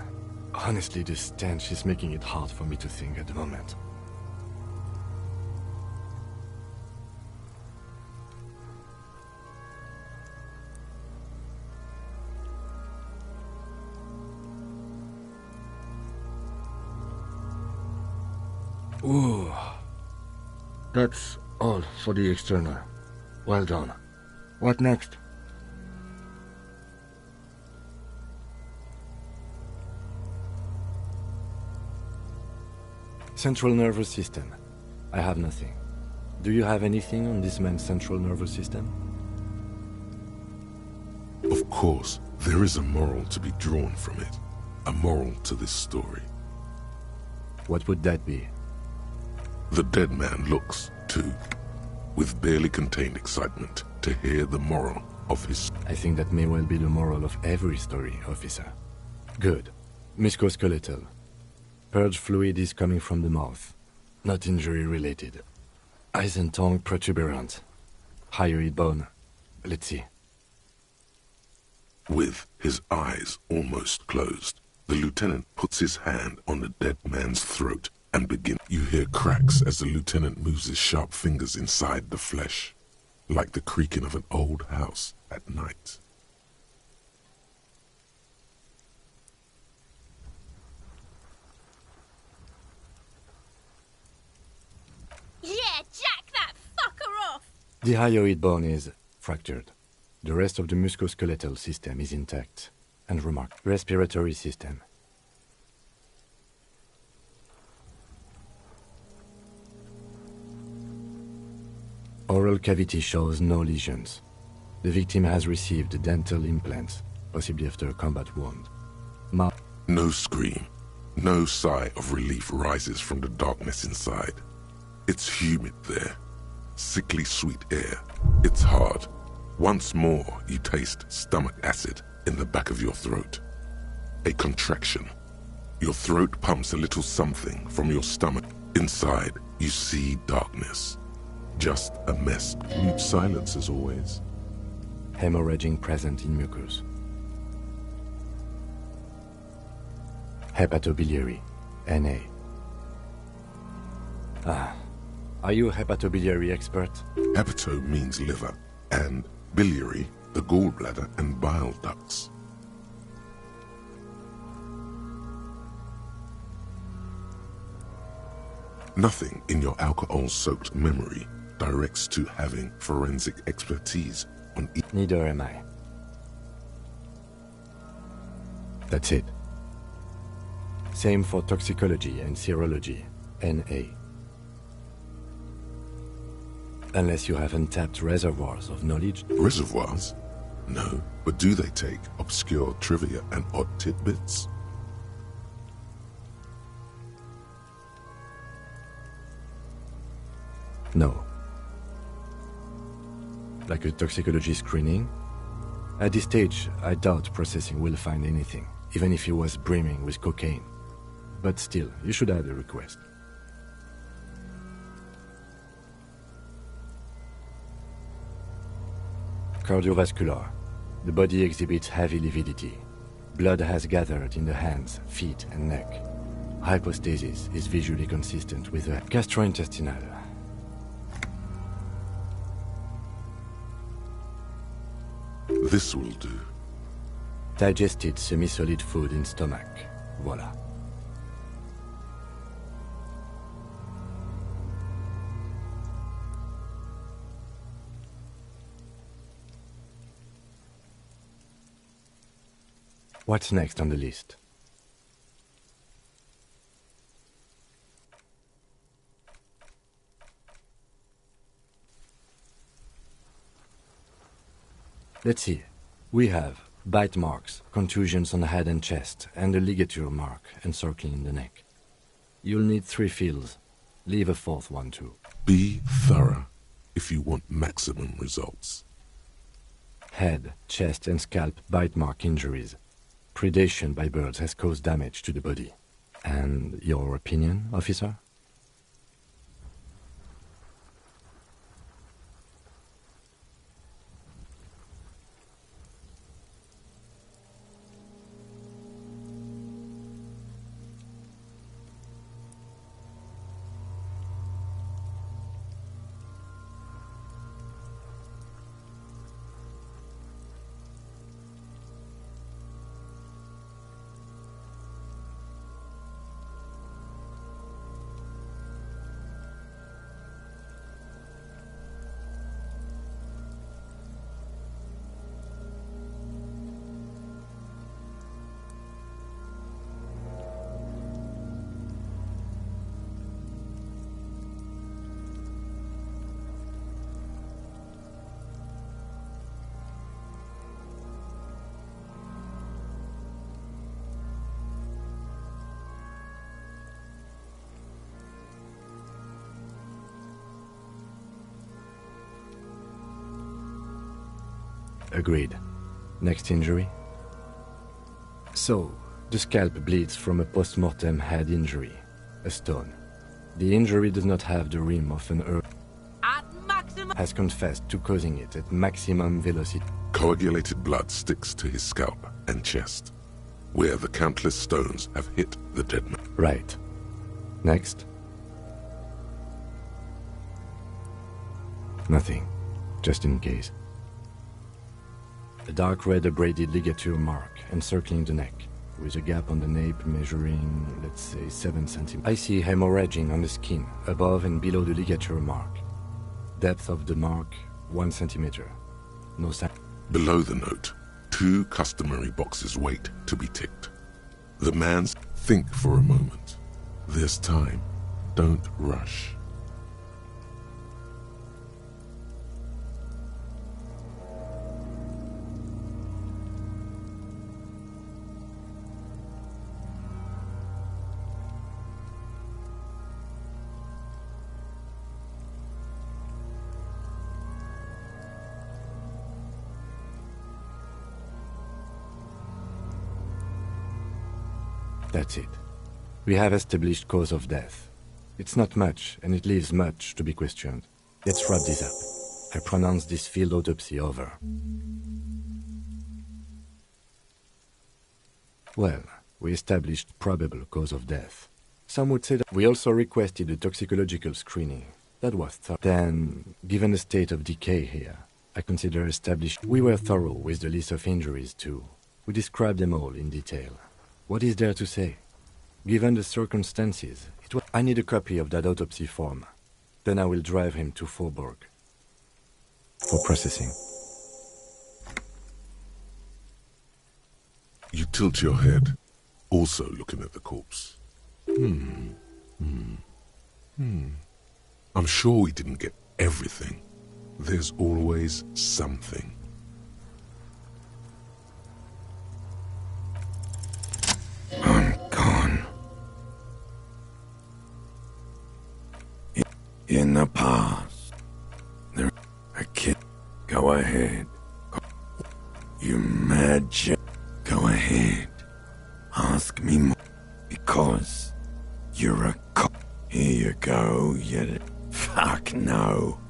Honestly, this stench is making it hard for me to think at the moment. Ooh. That's all for the external. Well done. What next? Central nervous system. I have nothing. Do you have anything on this man's central nervous system? Of course, there is a moral to be drawn from it. A moral to this story. What would that be? The dead man looks, too, with barely contained excitement to hear the moral of his... I think that may well be the moral of every story, officer. Good. Musculoskeletal. Purge fluid is coming from the mouth. Not injury-related. Eyes and tongue protuberant. Hyoid bone. Let's see. With his eyes almost closed, the lieutenant puts his hand on the dead man's throat and begins. You hear cracks as the lieutenant moves his sharp fingers inside the flesh, like the creaking of an old house at night. Yeah, jack that fucker off! The hyoid bone is fractured. The rest of the musculoskeletal system is intact and remarked. Respiratory system. Oral cavity shows no lesions. The victim has received dental implants, possibly after a combat wound. No scream, no sigh of relief rises from the darkness inside. It's humid there, sickly sweet air. It's hard. Once more, you taste stomach acid in the back of your throat. A contraction. Your throat pumps a little something from your stomach. Inside, you see darkness. Just a mess. Mute silence as always. Hemorrhaging present in mucus. Hepatobiliary, NA. Are you a hepatobiliary expert? Hepato means liver, and biliary, the gallbladder and bile ducts. Nothing in your alcohol-soaked memory directs to having forensic expertise on each. Neither am I. That's it. Same for toxicology and serology, NA. Unless you have untapped reservoirs of knowledge. Reservoirs? No, but do they take obscure trivia and odd tidbits? No. Like a toxicology screening? At this stage, I doubt processing will find anything, even if he was brimming with cocaine. But still, you should add a request. Cardiovascular. The body exhibits heavy lividity. Blood has gathered in the hands, feet, and neck. Hypostasis is visually consistent with a gastrointestinal. This will do. Digested semi-solid food in stomach. Voila. What's next on the list? Let's see. We have bite marks, contusions on the head and chest, and a ligature mark encircling the neck. You'll need 3 fills. Leave a fourth one too. Be thorough if you want maximum results. Head, chest and scalp bite mark injuries. Predation by birds has caused damage to the body. And your opinion, officer? Agreed. Next injury? So, the scalp bleeds from a post-mortem head injury, a stone. The injury does not have the rim of an earth. Has confessed to causing it at maximum velocity. Coagulated blood sticks to his scalp and chest, where the countless stones have hit the dead man. Right. Next? Nothing. Just in case. A dark red abraded ligature mark encircling the neck, with a gap on the nape measuring, let's say, 7 centimeters. I see hemorrhaging on the skin, above and below the ligature mark. Depth of the mark, 1 centimeter. No sign. Below the note, 2 customary boxes wait to be ticked. The man's think for a moment. There's time. Don't rush. That's it. We have established cause of death. It's not much, and it leaves much to be questioned. Let's wrap this up. I pronounce this field autopsy over. Well, we established probable cause of death. Some would say that we also requested a toxicological screening. That was thorough. Then, given the state of decay here, I consider established. We were thorough with the list of injuries too. We described them all in detail. What is there to say? Given the circumstances, I need a copy of that autopsy form. Then I will drive him to Faubourg for processing. You tilt your head, also looking at the corpse. I'm sure we didn't get everything. There's always something. I'm gone. In the past, there a kid. Go ahead. You mad shit. Go ahead. Ask me more. Because you're a cop. Here you go, you... Fuck no.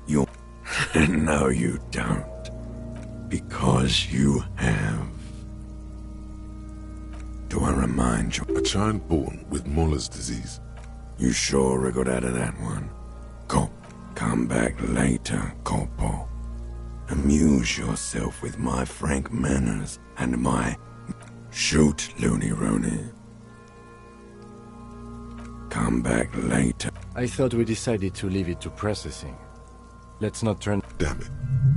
You... No, you don't. Because you have. Do I remind you? A child born with Muller's disease. You sure got out of that one? Come back later, Corporal. Amuse yourself with my frank manners and my... Shoot, Looney Rooney. Come back later. I thought we decided to leave it to processing. Let's not turn... Damn it.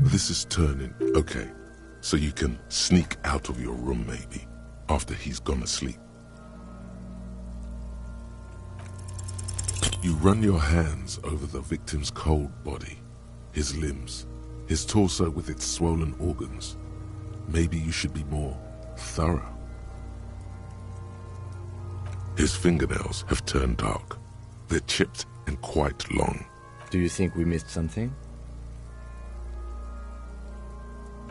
This is turning... Okay. So you can sneak out of your room, maybe, after he's gone asleep. You run your hands over the victim's cold body, his limbs, his torso with its swollen organs. Maybe you should be more thorough. His fingernails have turned dark. They're chipped and quite long. Do you think we missed something?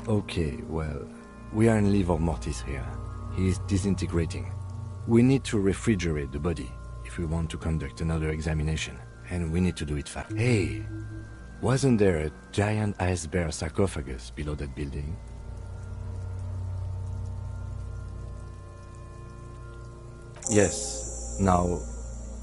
Okay, well, we are in livor mortis here. He is disintegrating. We need to refrigerate the body if we want to conduct another examination, and we need to do it fast. Hey, wasn't there a giant ice bear sarcophagus below that building? Yes. Now,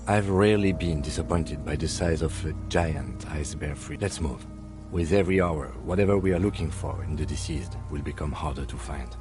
I've rarely been disappointed by the size of a giant ice bear fruit. Let's move. With every hour, whatever we are looking for in the deceased will become harder to find.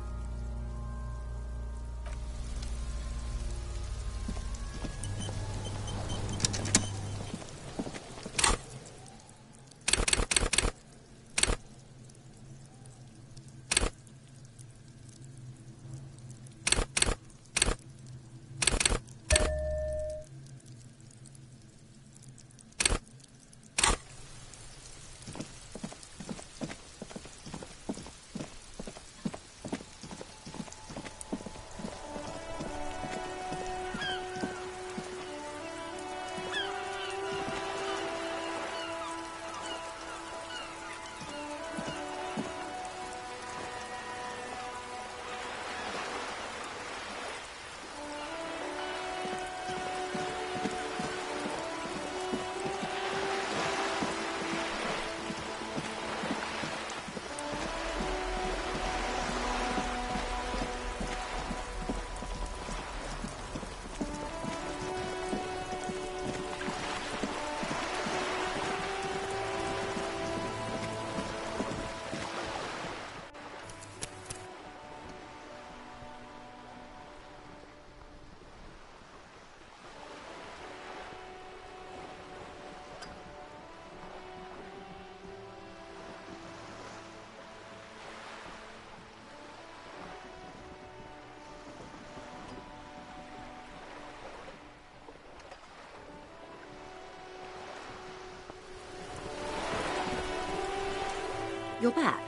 You're back.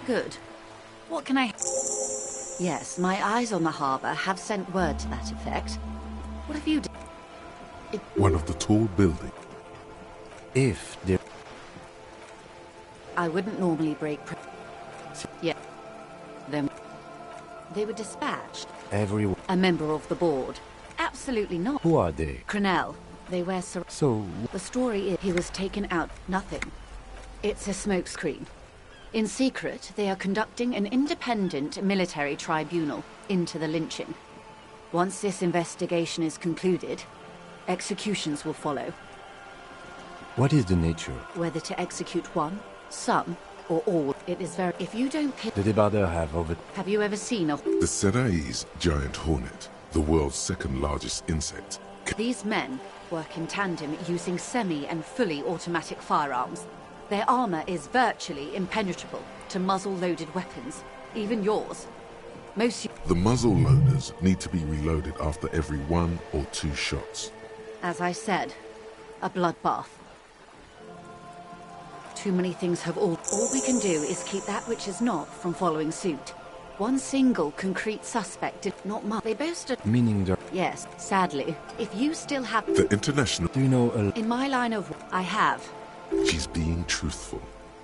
Good. What can I... Yes, my eyes on the harbour have sent word to that effect. What have you done? One of the tall buildings. If there... I wouldn't normally break... Yeah. Then... They were dispatched. Everyone... A member of the board. Absolutely not. Who are they? Cronell. They wear... So... The story is he was taken out. Nothing. It's a smokescreen. In secret, they are conducting an independent military tribunal into the lynching. Once this investigation is concluded, executions will follow. What is the nature? Whether to execute one, some, or all, it is very... If you don't kill... The débardeurs have over... Have you ever seen a... The Serai's giant hornet, the world's second largest insect. These men work in tandem using semi- and fully automatic firearms. Their armor is virtually impenetrable to muzzle-loaded weapons, even yours. The muzzle loaders need to be reloaded after every 1 or 2 shots. As I said, a bloodbath. Too many things have all we can do is keep that which is not from following suit. One single concrete suspect, not much. They boasted... Meaning the... Yes, sadly. If you still have... The international... Do you know In my line of... I have. She's being truthful.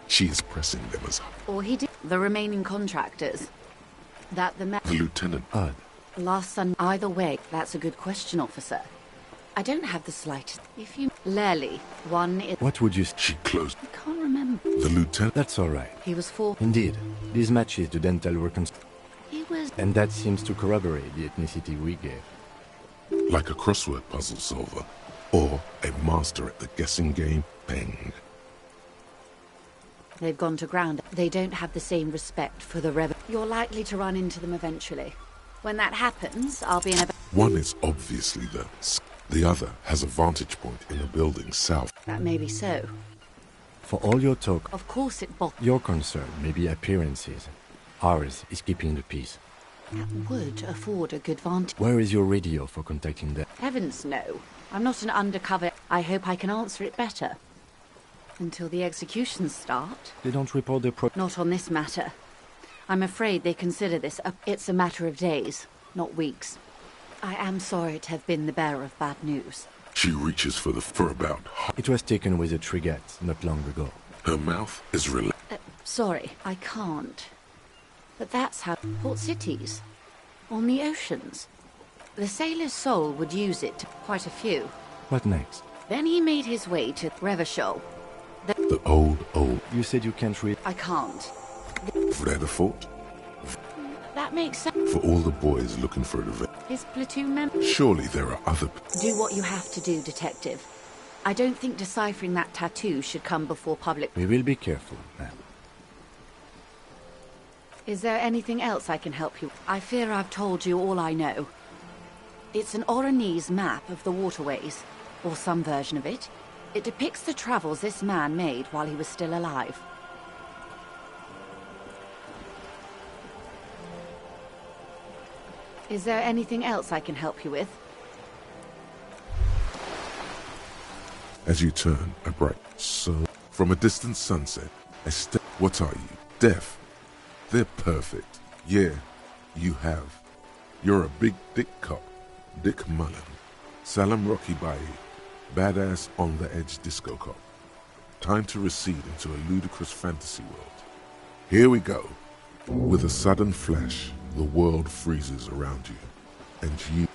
She is pressing them as... Or he did. The remaining contractors. That the lieutenant... Odd. Last Sunday... Either way, that's a good question, officer. I don't have the slightest... If you... Lely, one is... What would you... She closed... I can't remember. The lieutenant... That's all right. He was 4... Indeed. This matches the dental reconstruction. He was... And that seems to corroborate the ethnicity we gave. Like a crossword puzzle solver. Or a master at the guessing game. Bang. They've gone to ground. They don't have the same respect for the rev... You're likely to run into them eventually. When that happens, I'll be in a... One is obviously the other has a vantage point in a building south. That may be so. For all your talk... Of course it Your concern may be appearances. Ours is keeping the peace. That would afford a good vantage... Where is your radio for contacting them? Heavens, no. I'm not an undercover... I hope I can answer it better. Until the executions start. They don't report their Not on this matter. I'm afraid they consider this it's a matter of days, not weeks. I am sorry to have been the bearer of bad news. She reaches for about It was taken with a trigette not long ago. her mouth is relaxed. Sorry, I can't. But that's how port cities. On the oceans. The sailor's soul would use it to quite a few. What next? Then he made his way to Revachol. The old. You said you can't read. I can't. Vredefort? That makes sense. For all the boys looking for adventure. His platoon member. Surely there are other... Do what you have to do, Detective. I don't think deciphering that tattoo should come before public. We will be careful, ma'am. Is there anything else I can help you? I fear I've told you all I know. It's an Oranese map of the waterways, or some version of it. It depicts the travels this man made while he was still alive. Is there anything else I can help you with? As you turn, a bright... So, from a distant sunset, I step... What are you? Deaf? They're perfect. Yeah, you have. You're a big dick cop. Dick Mullen. Salam Rocky Bayi. Badass on-the-edge disco cop. Time to recede into a ludicrous fantasy world. Here we go. With a sudden flash, the world freezes around you. And you...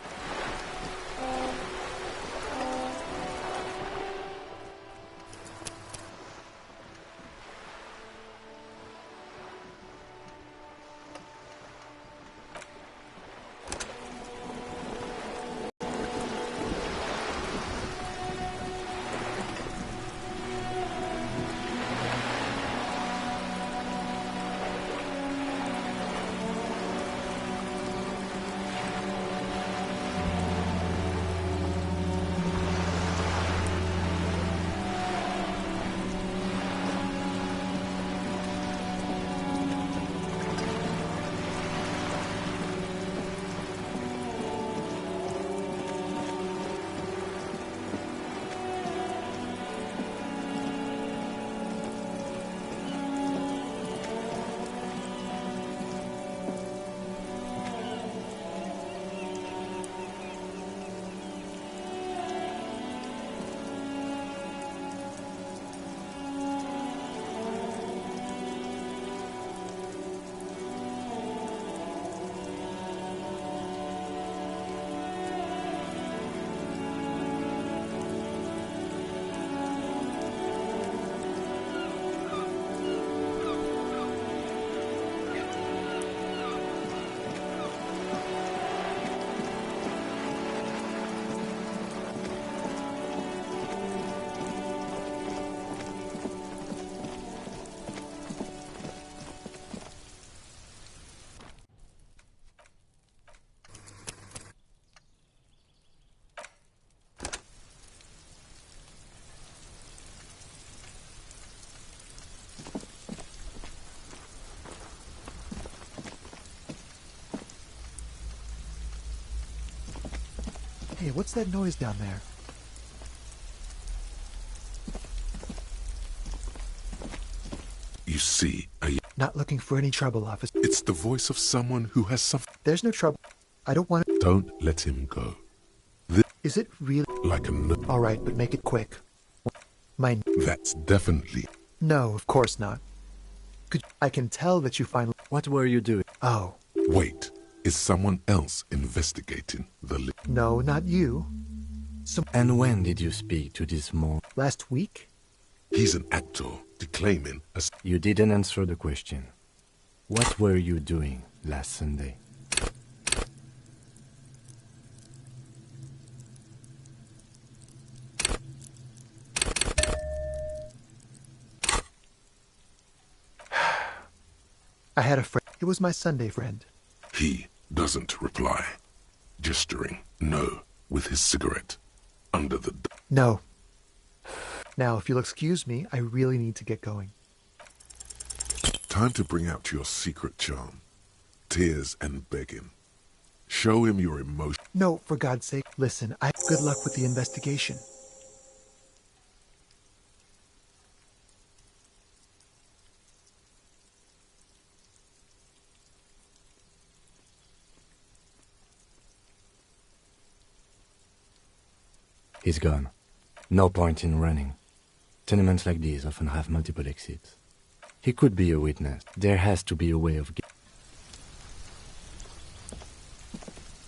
Hey, what's that noise down there? You see, Not looking for any trouble, officer. It's the voice of someone who has something. There's no trouble. I don't want to... Don't let him go. Is it really... Like a... All right, but make it quick. That's definitely... No, of course not. I can tell that you finally... What were you doing? Oh. Wait, is someone else investigating the... No, not you. And when did you speak to this man? Last week? He's an actor, declaiming as... You didn't answer the question. What were you doing last Sunday? I had a friend. It was my Sunday friend. He doesn't reply, gesturing no with his cigarette under the... No. Now, if you'll excuse me, I really need to get going. Time to bring out your secret charm. Tears and begging. Show him your emotion. No, for God's sake. Listen, good luck with the investigation. He's gone. No point in running. Tenements like these often have multiple exits. He could be a witness. There has to be a way of...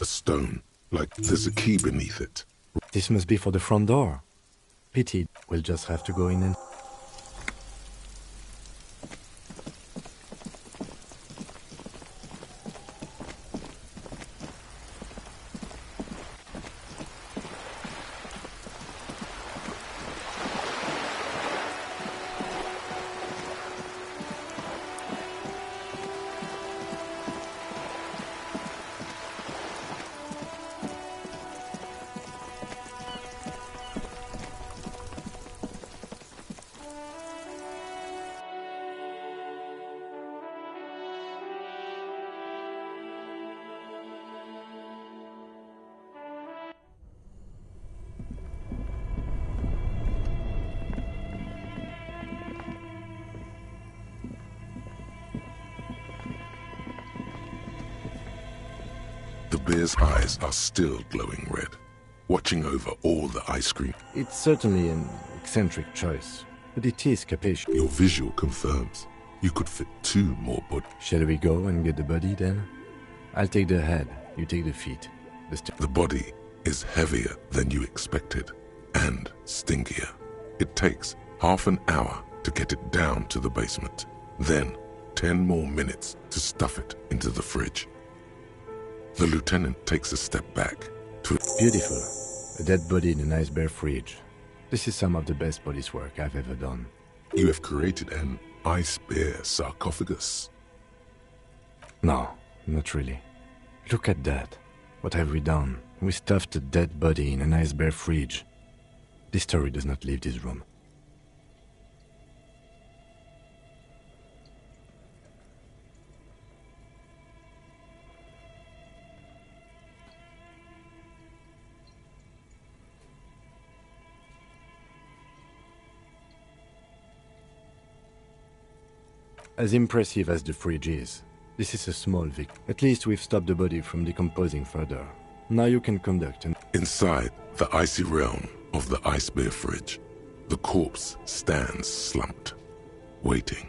A stone, like there's a key beneath it. This must be for the front door. Pity, we'll just have to go in and... The bear's eyes are still glowing red, watching over all the ice cream. It's certainly an eccentric choice, but it is capacious. Your visual confirms you could fit 2 more bodies. Shall we go and get the body then? I'll take the head, you take the feet. The body is heavier than you expected, and stinkier. It takes half an hour to get it down to the basement, then 10 more minutes to stuff it into the fridge. The lieutenant takes a step back to... Beautiful. A dead body in a nice bare fridge. This is some of the best police work I've ever done. You have created an ice bear sarcophagus. No, not really. Look at that. What have we done? We stuffed a dead body in a nice bare fridge. This story does not leave this room. As impressive as the fridge is, this is a small victim. At least we've stopped the body from decomposing further. Now you can conduct an... Inside the icy realm of the ice bear fridge, the corpse stands slumped, waiting.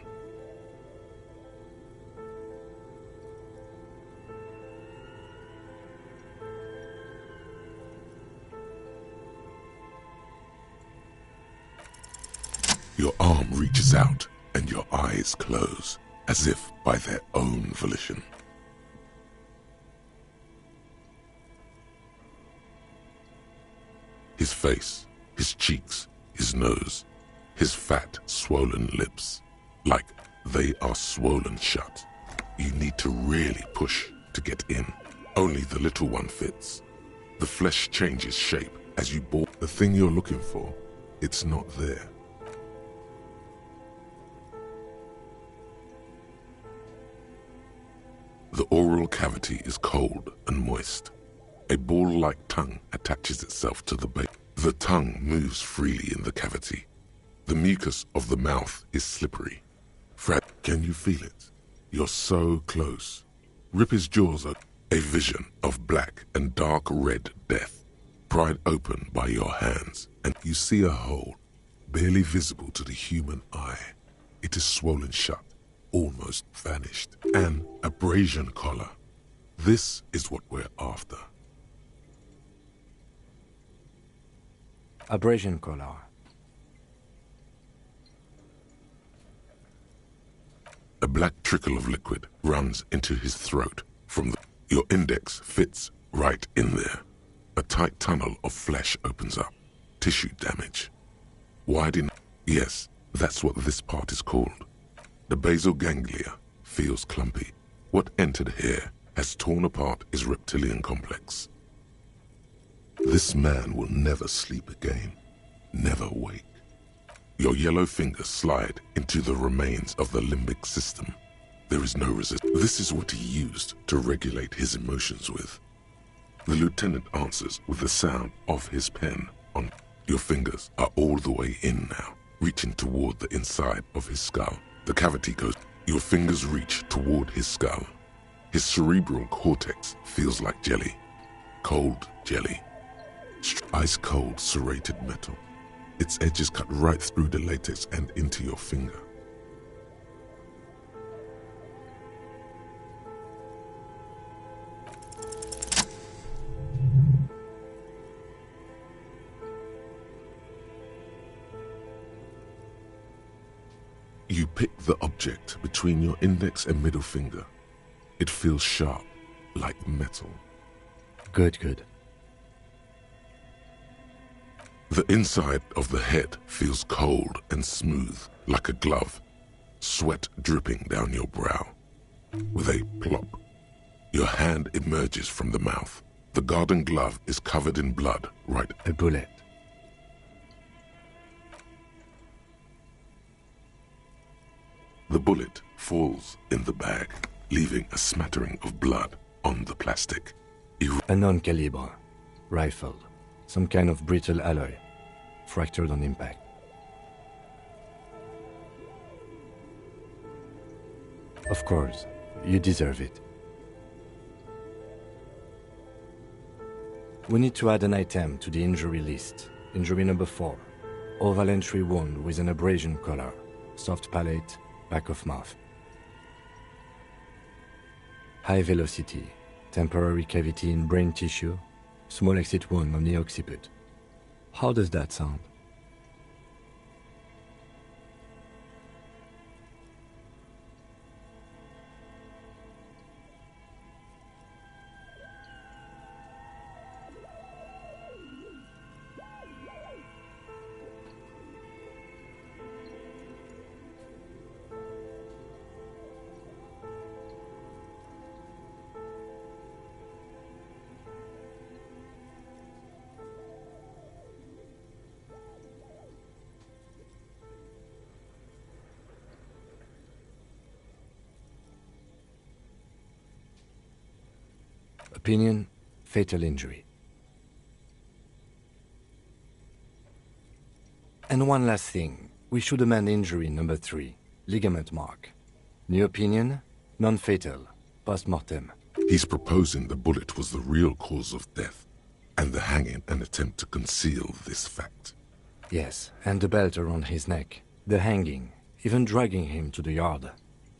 Your arm reaches out and your eyes close, as if by their own volition. His face, his cheeks, his nose, his fat, swollen lips, like they are swollen shut. You need to really push to get in. Only the little one fits. The flesh changes shape as you bore the thing you're looking for. It's not there. The oral cavity is cold and moist. A ball-like tongue attaches itself to the base. The tongue moves freely in the cavity. The mucus of the mouth is slippery. Fred, can you feel it? You're so close. Rip his jaws open. A vision of black and dark red death, pried open by your hands, and you see a hole, barely visible to the human eye. It is swollen shut, almost vanished. An abrasion collar. This is what we're after. Abrasion collar. A black trickle of liquid runs into his throat from the... Your index fits right in there. A tight tunnel of flesh opens up. Tissue damage. Wide enough. Yes, that's what this part is called. The basal ganglia feels clumpy. What entered here has torn apart his reptilian complex. This man will never sleep again. Never wake. Your yellow fingers slide into the remains of the limbic system. There is no resistance. This is what he used to regulate his emotions with. The lieutenant answers with the sound of his pen on... Your fingers are all the way in now, reaching toward the inside of his skull. The cavity goes... Your fingers reach toward his skull. His cerebral cortex feels like jelly. Cold jelly. Ice-cold serrated metal. Its edges cut right through the latex and into your finger. You pick the object between your index and middle finger. It feels sharp, like metal. Good, good. The inside of the head feels cold and smooth, like a glove, sweat dripping down your brow. With a plop, your hand emerges from the mouth. The garden glove is covered in blood, right? A bullet. The bullet falls in the bag, leaving a smattering of blood on the plastic. A non-caliber rifle. Some kind of brittle alloy, fractured on impact. Of course, you deserve it. We need to add an item to the injury list. Injury number 4. Oval entry wound with an abrasion collar. Soft palate, back of mouth. High velocity. Temporary cavity in brain tissue. Small exit wound on the occiput. How does that sound? Opinion, fatal injury. And one last thing, we should amend injury number 3, ligament mark. New opinion, non-fatal, post-mortem. He's proposing the bullet was the real cause of death, and the hanging an attempt to conceal this fact. Yes, and the belt around his neck, the hanging, even dragging him to the yard.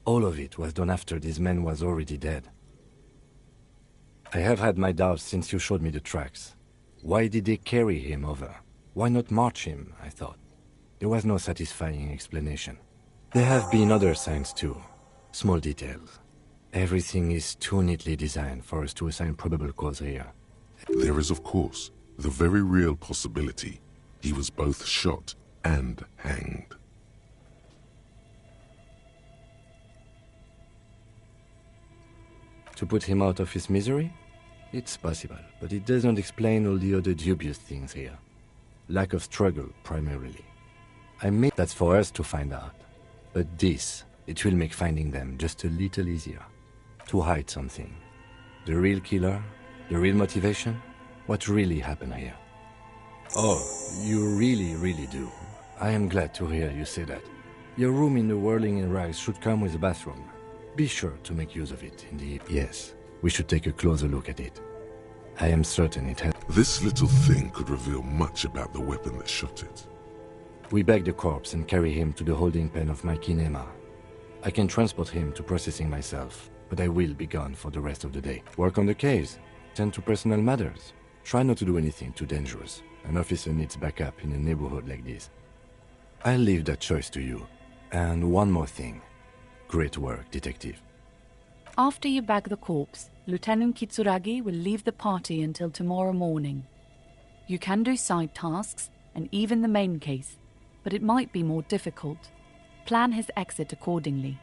All of it was done after this man was already dead. I have had my doubts since you showed me the tracks. Why did they carry him over? Why not march him, I thought. There was no satisfying explanation. There have been other signs too. Small details. Everything is too neatly designed for us to assign probable cause here. There is, of course, the very real possibility he was both shot and hanged. To put him out of his misery? It's possible, but it doesn't explain all the other dubious things here. Lack of struggle, primarily. I mean, that's for us to find out. But this, it will make finding them just a little easier. To hide something. The real killer? The real motivation? What really happened here? Oh, you really do. I am glad to hear you say that. Your room in the Whirling in Rags should come with a bathroom. Be sure to make use of it in the... Yes, we should take a closer look at it. I am certain it has... This little thing could reveal much about the weapon that shot it. We bag the corpse and carry him to the holding pen of my kinema. I can transport him to processing myself, but I will be gone for the rest of the day. Work on the case. Tend to personal matters. Try not to do anything too dangerous. An officer needs backup in a neighborhood like this. I'll leave that choice to you. And one more thing. Great work, detective. After you bag the corpse, Lieutenant Kitsuragi will leave the party until tomorrow morning. You can do side tasks, and even the main case, but it might be more difficult. Plan his exit accordingly.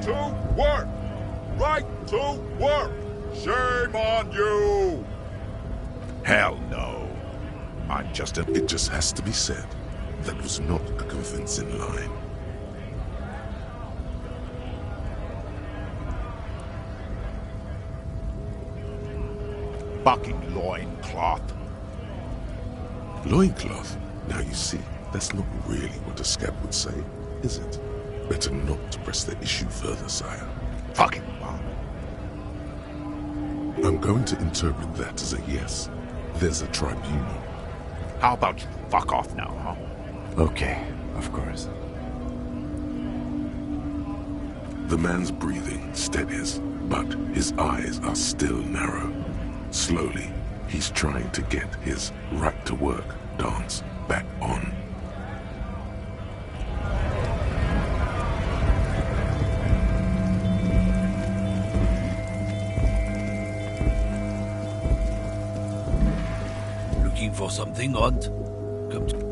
to work! Right to work! Shame on you! Hell no. It just has to be said. That was not a convincing line. Fucking loincloth. Loincloth? Now you see, that's not really what a scab would say, is it? Better not to press the issue further, sire. Fucking bomb. I'm going to interpret that as a yes. There's a tribunal. How about you fuck off now, huh? Okay, of course. The man's breathing steadies, but his eyes are still narrow. Slowly, he's trying to get his right-to-work dance back on. Looking for something odd? Come to...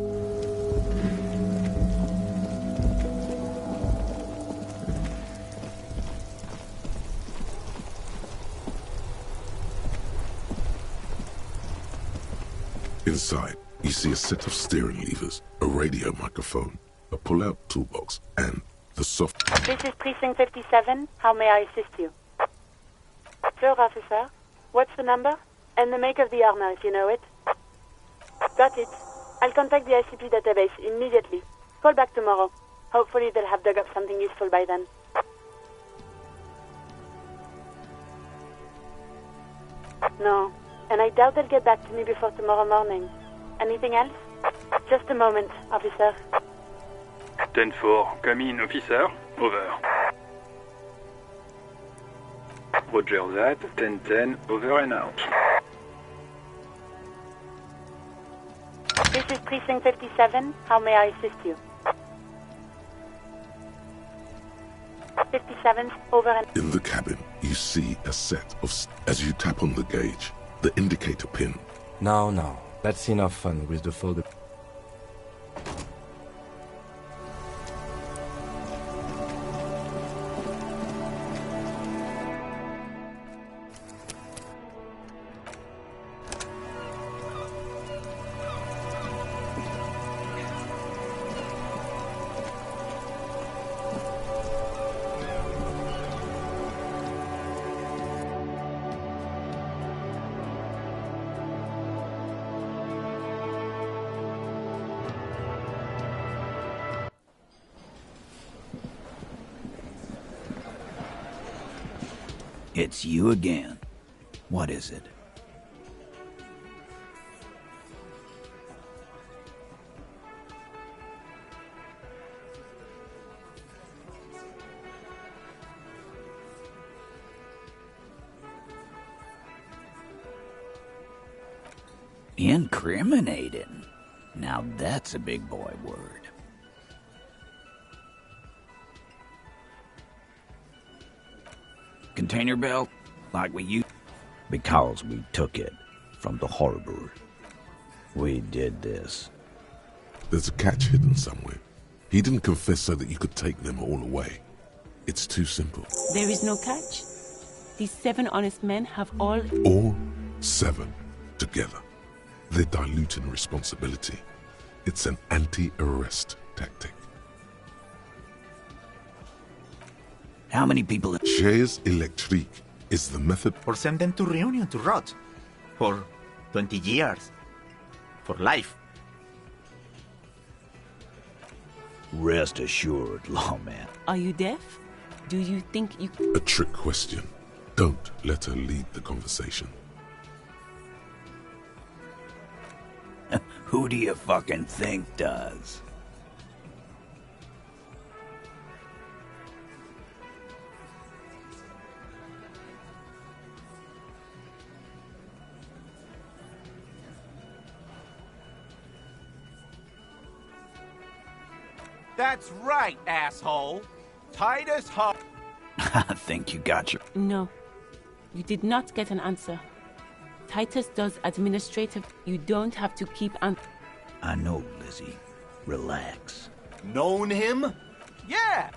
Inside, you see a set of steering levers, a radio microphone, a pull-out toolbox, and the soft... This is Precinct 57. How may I assist you? Sure, officer. What's the number? And the make of the armor, if you know it. Got it. I'll contact the ICP database immediately. Call back tomorrow. Hopefully they'll have dug up something useful by then. No. And I doubt they'll get back to me before tomorrow morning. Anything else? Just a moment, officer. 10-4, come in, officer. Over. Roger that, 10-10, over and out. This is Precinct 57. How may I assist you? 57, over and... In the cabin, you see a set of... As you tap on the gauge, the indicator pin. No. That's enough fun with the folder. It's you again. What is it? Incriminating. Now that's a big boy word. Container belt, like we used, because we took it from the harbor. We did this. There's a catch hidden somewhere. He didn't confess so that you could take them all away. It's too simple. There is no catch. These 7 honest men have all 7 together. They're diluting responsibility. It's an anti-arrest tactic. How many people... Chaise électrique is the method... Or send them to Reunion to rot. For 20 years. For life. Rest assured, lawman. Are you deaf? Do you think you... A trick question. Don't let her lead the conversation. Who do you fucking think does? That's right, asshole. Titus Huff. I think you got your... No. You did not get an answer. Titus does administrative. You don't have to keep on... I know, Lizzie. Relax. Known him? Yeah.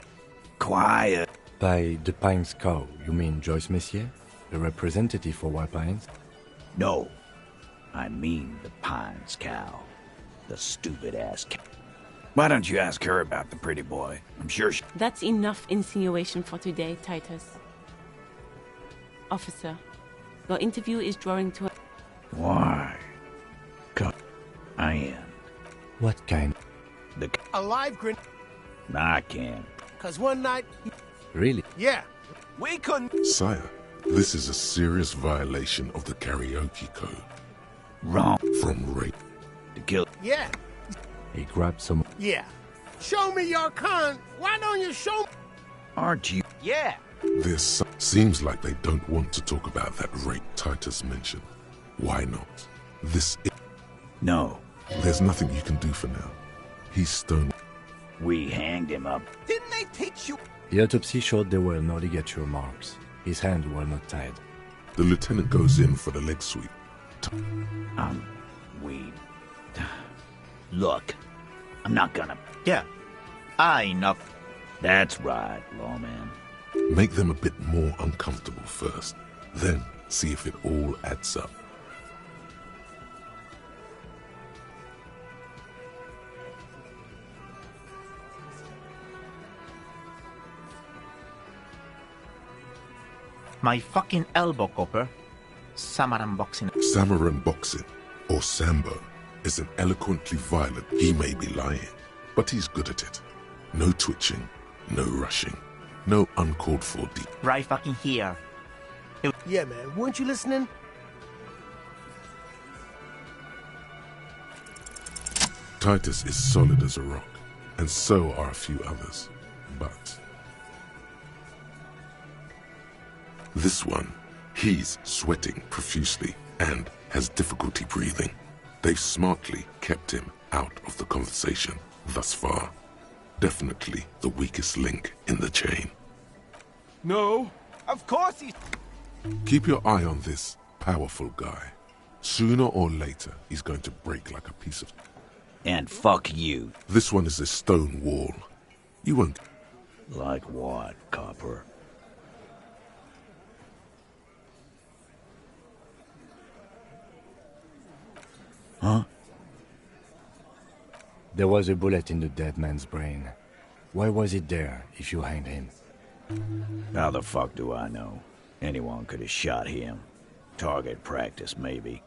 Quiet. By the Pines cow, you mean Joyce Messier, the representative for White Pines? No, I mean the Pines cow. The stupid-ass cow. Why don't you ask her about the pretty boy? I'm sure she... That's enough insinuation for today, Titus. Officer, your interview is drawing to a... Why? Come, I am. What kind? The... A live grenade. I can't. Cause one night... Really? Yeah. We couldn't... Sire, this is a serious violation of the karaoke code. Wrong. From rape. To kill... Yeah. He grabbed some... Yeah. Show me your con. Why don't you show me... Aren't you? Yeah. This seems like they don't want to talk about that rape Titus mentioned. Why not? No. There's nothing you can do for now. He's stone. We hanged him up. Didn't they teach you? The autopsy showed there were no ligature marks. His hands were not tied. The lieutenant goes in for the leg sweep. We... Look, I'm not gonna... Yeah, I know. That's right, lawman. Make them a bit more uncomfortable first. Then see if it all adds up. My fucking elbow, Copper. Samaran boxing. Samaran boxing, or Sambo, is an eloquently violent. He may be lying, but he's good at it. No twitching, no rushing, no uncalled for deep. Right fucking here. Yeah, man. Weren't you listening? Titus is solid as a rock, and so are a few others. But this one, he's sweating profusely and has difficulty breathing. They've smartly kept him out of the conversation thus far. Definitely the weakest link in the chain. No. Of course he's... Keep your eye on this powerful guy. Sooner or later, he's going to break like a piece of... And fuck you. This one is a stone wall. You won't... Like what, Copper? Huh? There was a bullet in the dead man's brain. Why was it there if you hanged him? How the fuck do I know? Anyone could have shot him. Target practice, maybe.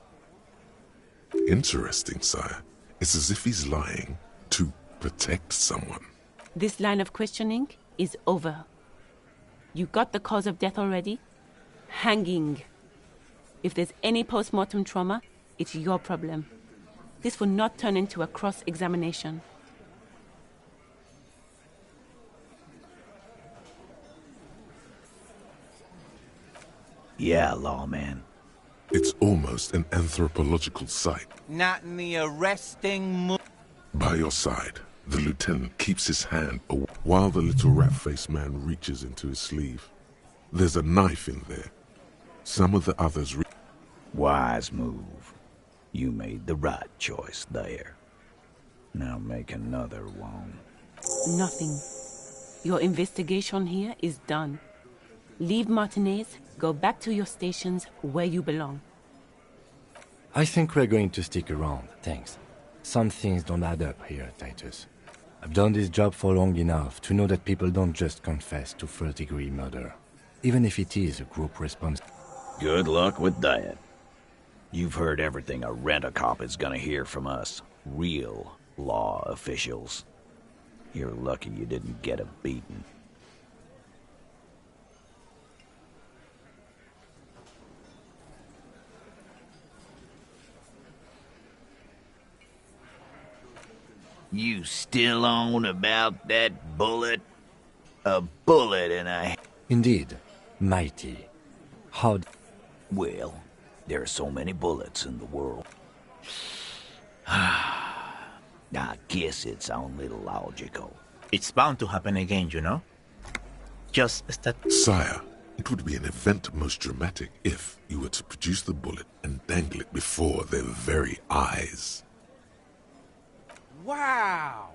Interesting, sire. It's as if he's lying to protect someone. This line of questioning is over. You got the cause of death already? Hanging. If there's any post-mortem trauma, it's your problem. This will not turn into a cross-examination. Yeah, lawman. It's almost an anthropological site. Not in the arresting mood. By your side, the lieutenant keeps his hand while the little rat-faced man reaches into his sleeve. There's a knife in there. Some of the others... Wise move. You made the right choice there. Now make another one. Nothing. Your investigation here is done. Leave Martinez, go back to your stations where you belong. I think we're going to stick around, thanks. Some things don't add up here, Titus. I've done this job for long enough to know that people don't just confess to first-degree murder, even if it is a group response. Good luck with that. You've heard everything a rent-a-cop is gonna hear from us. Real law officials. You're lucky you didn't get a beating. You still on about that bullet? A bullet in a... Indeed. Mighty. How... Well, there are so many bullets in the world. I guess it's only logical. It's bound to happen again, you know? Just that... Sire, it would be an event most dramatic if you were to produce the bullet and dangle it before their very eyes. Wow!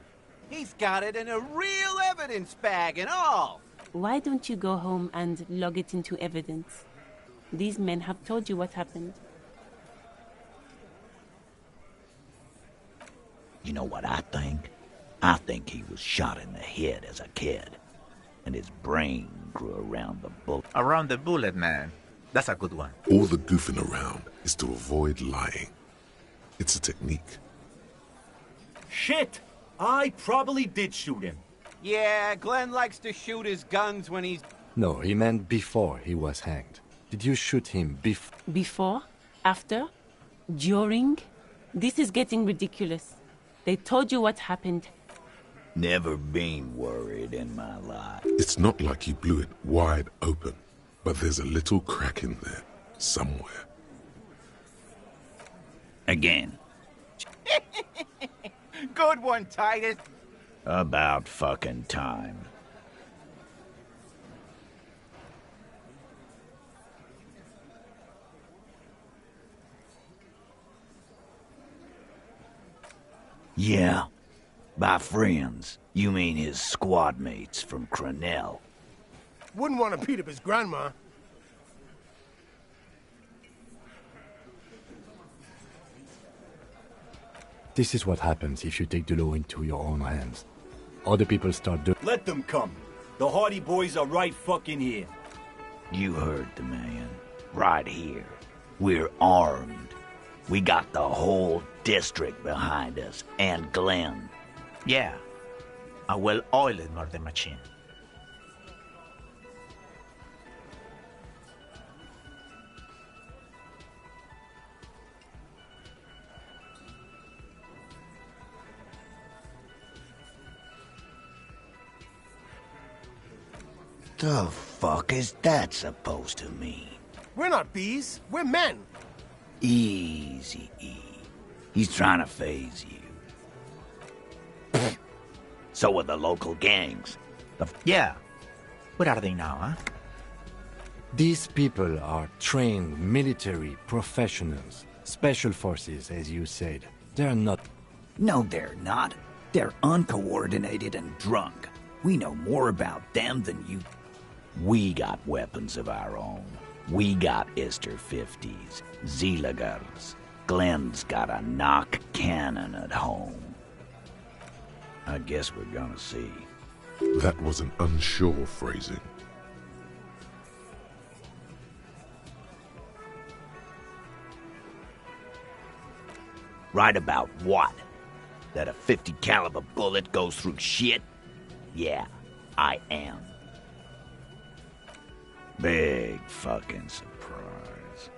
He's got it in a real evidence bag and all! Why don't you go home and log it into evidence? These men have told you what happened. You know what I think? I think he was shot in the head as a kid, and his brain grew around the bullet. Around the bullet, man. That's a good one. All the goofing around is to avoid lying. It's a technique. Shit! I probably did shoot him. Yeah, Glenn likes to shoot his guns when he's... No, he meant before he was hanged. Did you shoot him Before? After? During? This is getting ridiculous. They told you what happened. Never been worried in my life. It's not like he blew it wide open, but there's a little crack in there, somewhere. Again. Good one, Titus. About fucking time. Yeah. By friends, you mean his squad mates from Crenell. Wouldn't want to beat up his grandma. This is what happens if you take the law into your own hands. Other people start doing... Let them come. The Hardy Boys are right fucking here. You heard the man. Right here. We're armed. We got the whole district behind us, and Glenn. Yeah. A well-oiled murder machine. The fuck is that supposed to mean? We're not bees. We're men. Easy, E. He's trying to phase you. So are the local gangs. Yeah. Where are they now, huh? These people are trained military professionals. Special forces, as you said. They're not... No, they're not. They're uncoordinated and drunk. We know more about them than you... We got weapons of our own. We got Ister 50s, Zeelagers. Glenn's got a knock cannon at home. I guess we're gonna see. That was an unsure phrasing. Right about what? That a 50 caliber bullet goes through shit? Yeah, I am. Big fucking surprise.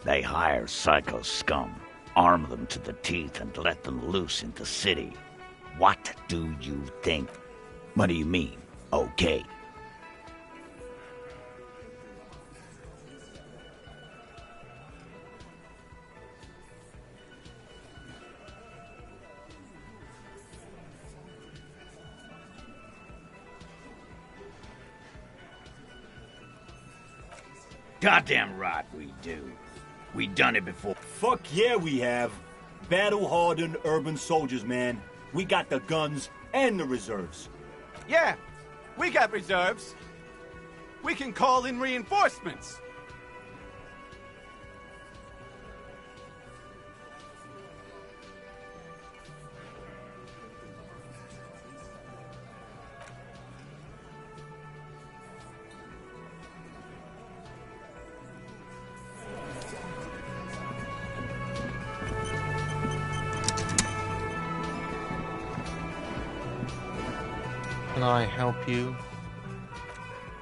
They hire psycho scum, arm them to the teeth, and let them loose in the city. What do you think? What do you mean, okay? Goddamn right we do. We done it before. Fuck yeah, we have. Battle-hardened urban soldiers, man. We got the guns and the reserves. Yeah, we got reserves. We can call in reinforcements. Can I help you?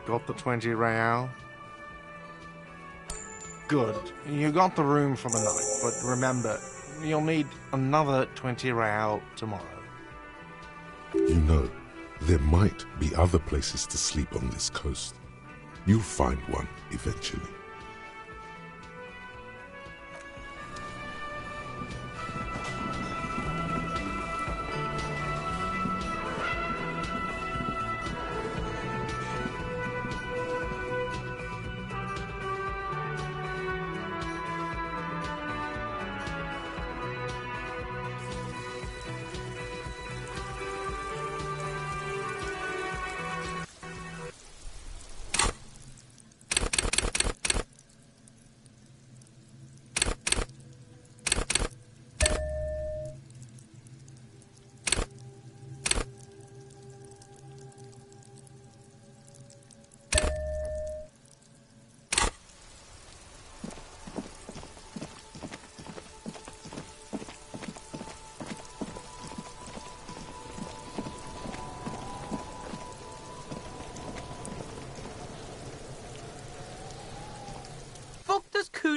Got the 20 real? Good. You got the room for the night, but remember, you'll need another 20 real tomorrow. You know, there might be other places to sleep on this coast. You'll find one eventually.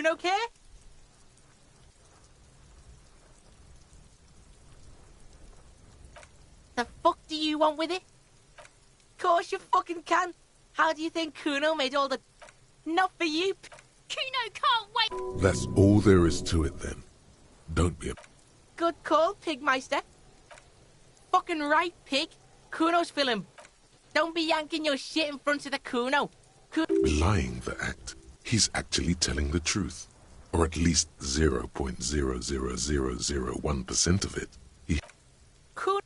Kuno care? The fuck do you want with it? Course you fucking can. How do you think Kuno made all the... Not for you. Kuno can't wait. That's all there is to it then. Don't be a... Good call, Pigmeister. Fucking right, Pig. Kuno's feeling... Don't be yanking your shit in front of the Kuno. Lying the act. He's actually telling the truth. Or at least 0.00001% of it. Kuno...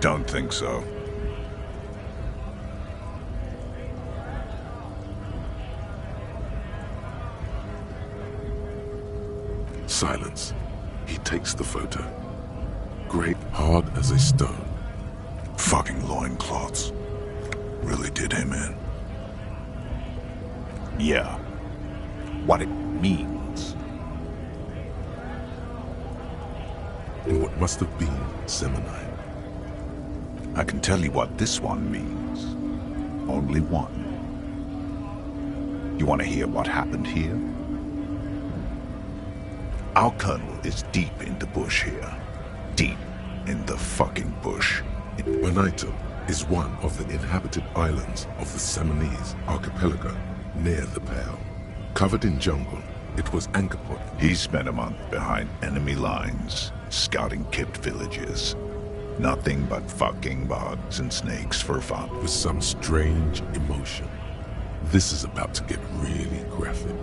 Don't think so. Silence. He takes the photo. Great, hard as a stone. Fucking loincloths. Really did him in. Yeah. What it means. In what must have been Semonite. I can tell you what this one means. Only one. You want to hear what happened here? Our colonel is deep in the bush here. Deep in the fucking bush. Bonito is one of the inhabited islands of the Semonese archipelago near the Pale. Covered in jungle, it was anchor point. He spent a month behind enemy lines, scouting kept villages. Nothing but fucking bugs and snakes for fun. With some strange emotion. This is about to get really graphic.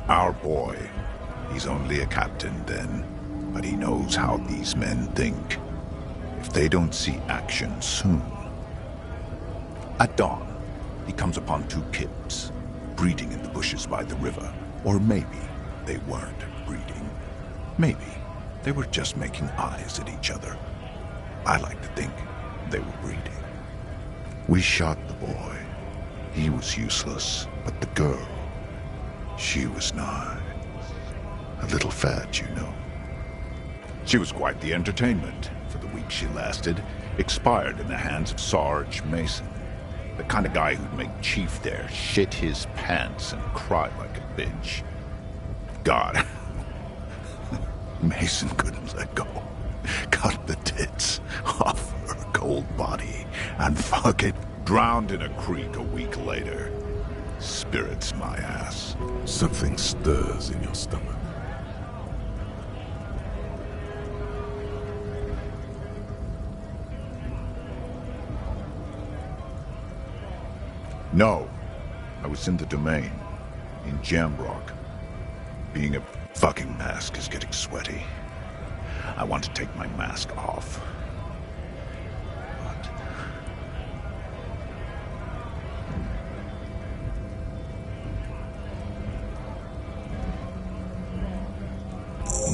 Our boy. He's only a captain then, but he knows how these men think. If they don't see action soon. At dawn, he comes upon two kips, breeding in the bushes by the river. Or maybe they weren't breeding. Maybe they were just making eyes at each other. I like to think they were breeding. We shot the boy. He was useless, but the girl, she was nice. A little fat, you know. She was quite the entertainment for the week she lasted. Expired in the hands of Sarge Mason. The kind of guy who'd make Chief there shit his pants and cry like a bitch. God. Mason couldn't let go. Cut the tits off her cold body and fuck it. Drowned in a creek a week later. Spirits my ass. Something stirs in your stomach. No. I was in the domain. In Jamrock. Being a fucking mask is getting sweaty. I want to take my mask off. But...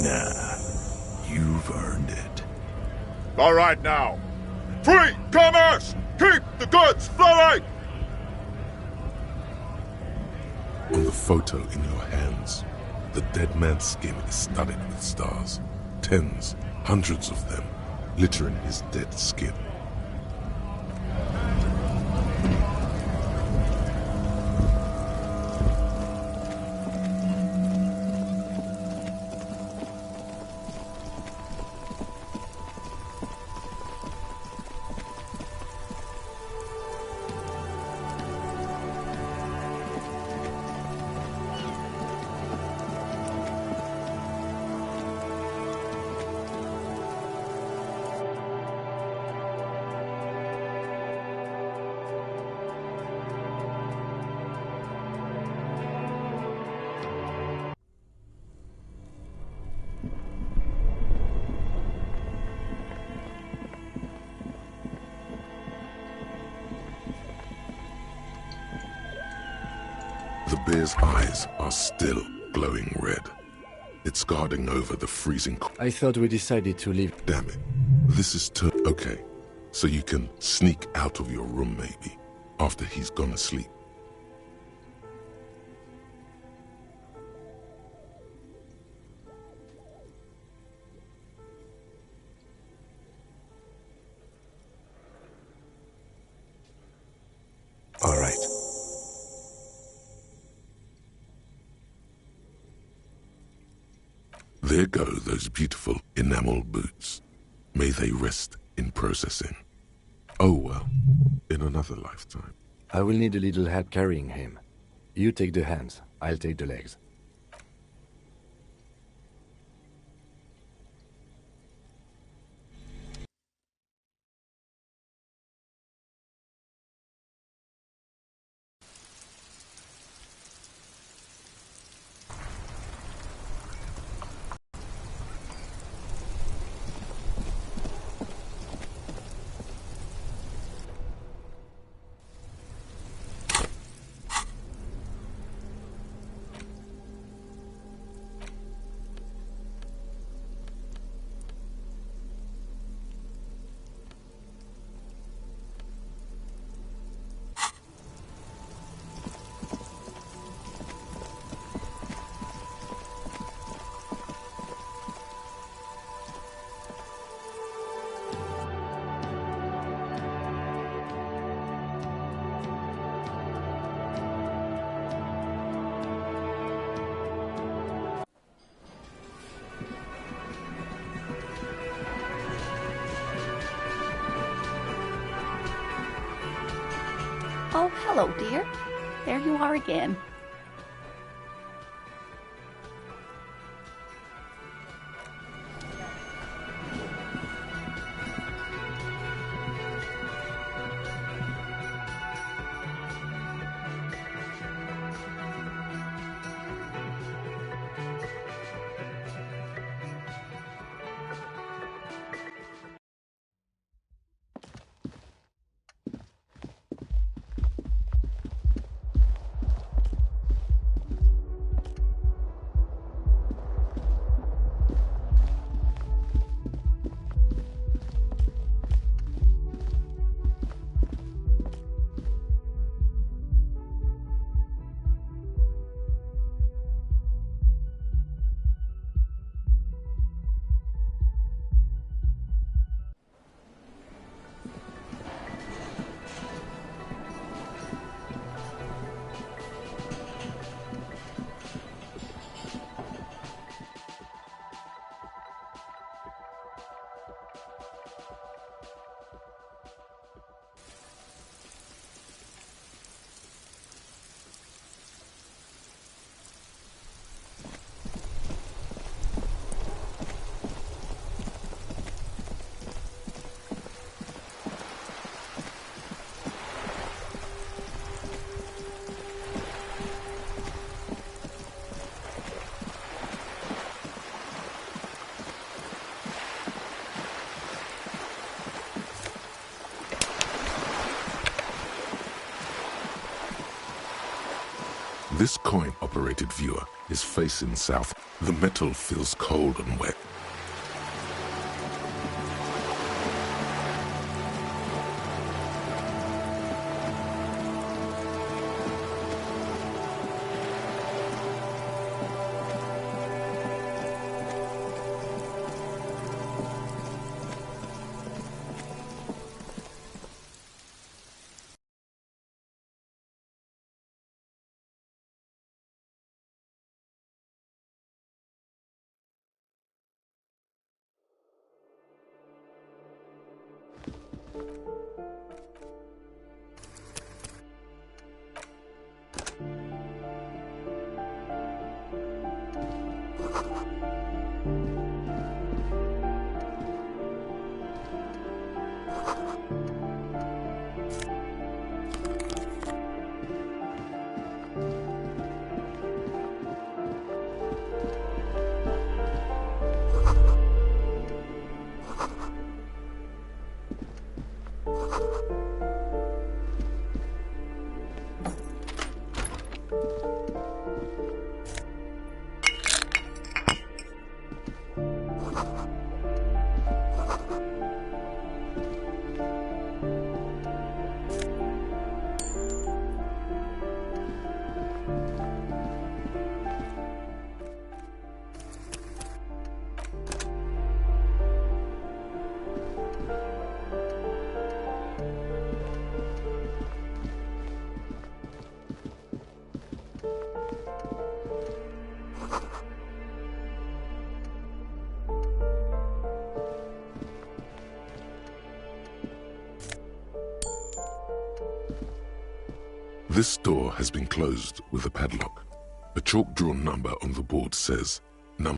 Nah. You've earned it. All right now. Free commerce! Keep the goods flowing! On the photo in your hands, the dead man's skin is studded with stars. Tens, hundreds of them, littering his dead skin. The bear's eyes are still glowing red. It's guarding over the freezing... I thought we decided to leave. Damn it. This is okay. So you can sneak out of your room, maybe, after he's gone to sleep. All right. There go those beautiful enamel boots. May they rest in processing. Oh well, in another lifetime. I will need a little help carrying him. You take the hands, I'll take the legs. Oh, hello, dear. There you are again. This coin-operated viewer is facing south. The metal feels cold and wet. This door has been closed with a padlock. A chalk-drawn number on the board says,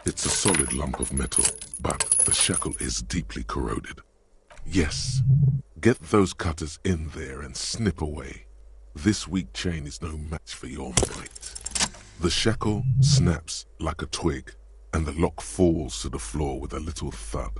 it's a solid lump of metal, but the shackle is deeply corroded. Yes, get those cutters in there and snip away. This weak chain is no match for your might. The shackle snaps like a twig, and the lock falls to the floor with a little thud.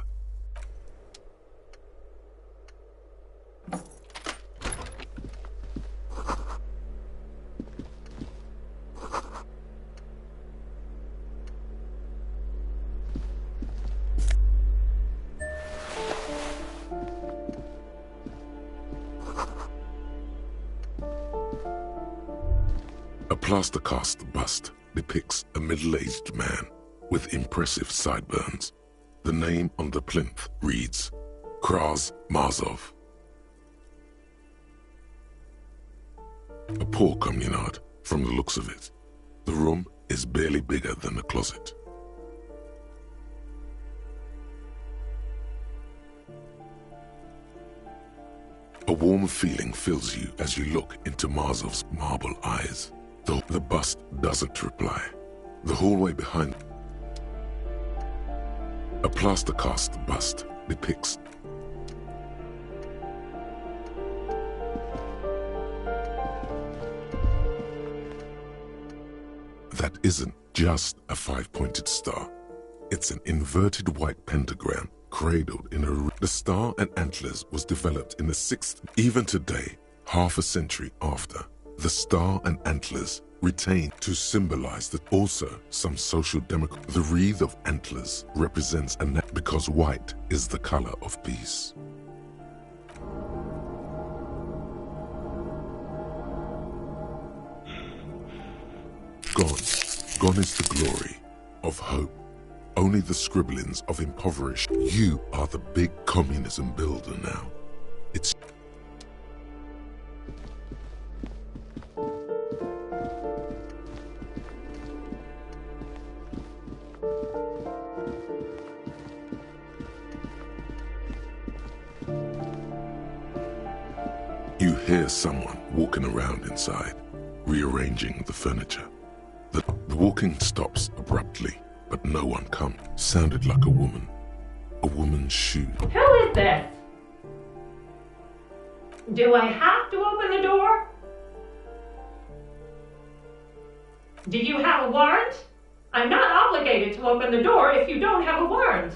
A plaster-cast bust depicts a middle-aged man with impressive sideburns. The name on the plinth reads, Kraz Marzov. A poor communard, from the looks of it. The room is barely bigger than a closet. A warm feeling fills you as you look into Marzov's marble eyes. The bust doesn't reply. The hallway behind a plaster-cast bust depicts that isn't just a five-pointed star. It's an inverted white pentagram cradled in a... The star and antlers was developed in the 6th. Even today, half a century after, the star and antlers retain to symbolize that also some social democrat. The wreath of antlers represents a net because white is the color of peace. Gone is the glory of hope. Only the scribblings of impoverished. You are the big communism builder now. It's you hear someone walking around inside, rearranging the furniture. The walking stops abruptly, but no one comes. Sounded like a woman. A woman's shoe. Who is this? Do I have to open the door? Do you have a warrant? I'm not obligated to open the door if you don't have a warrant.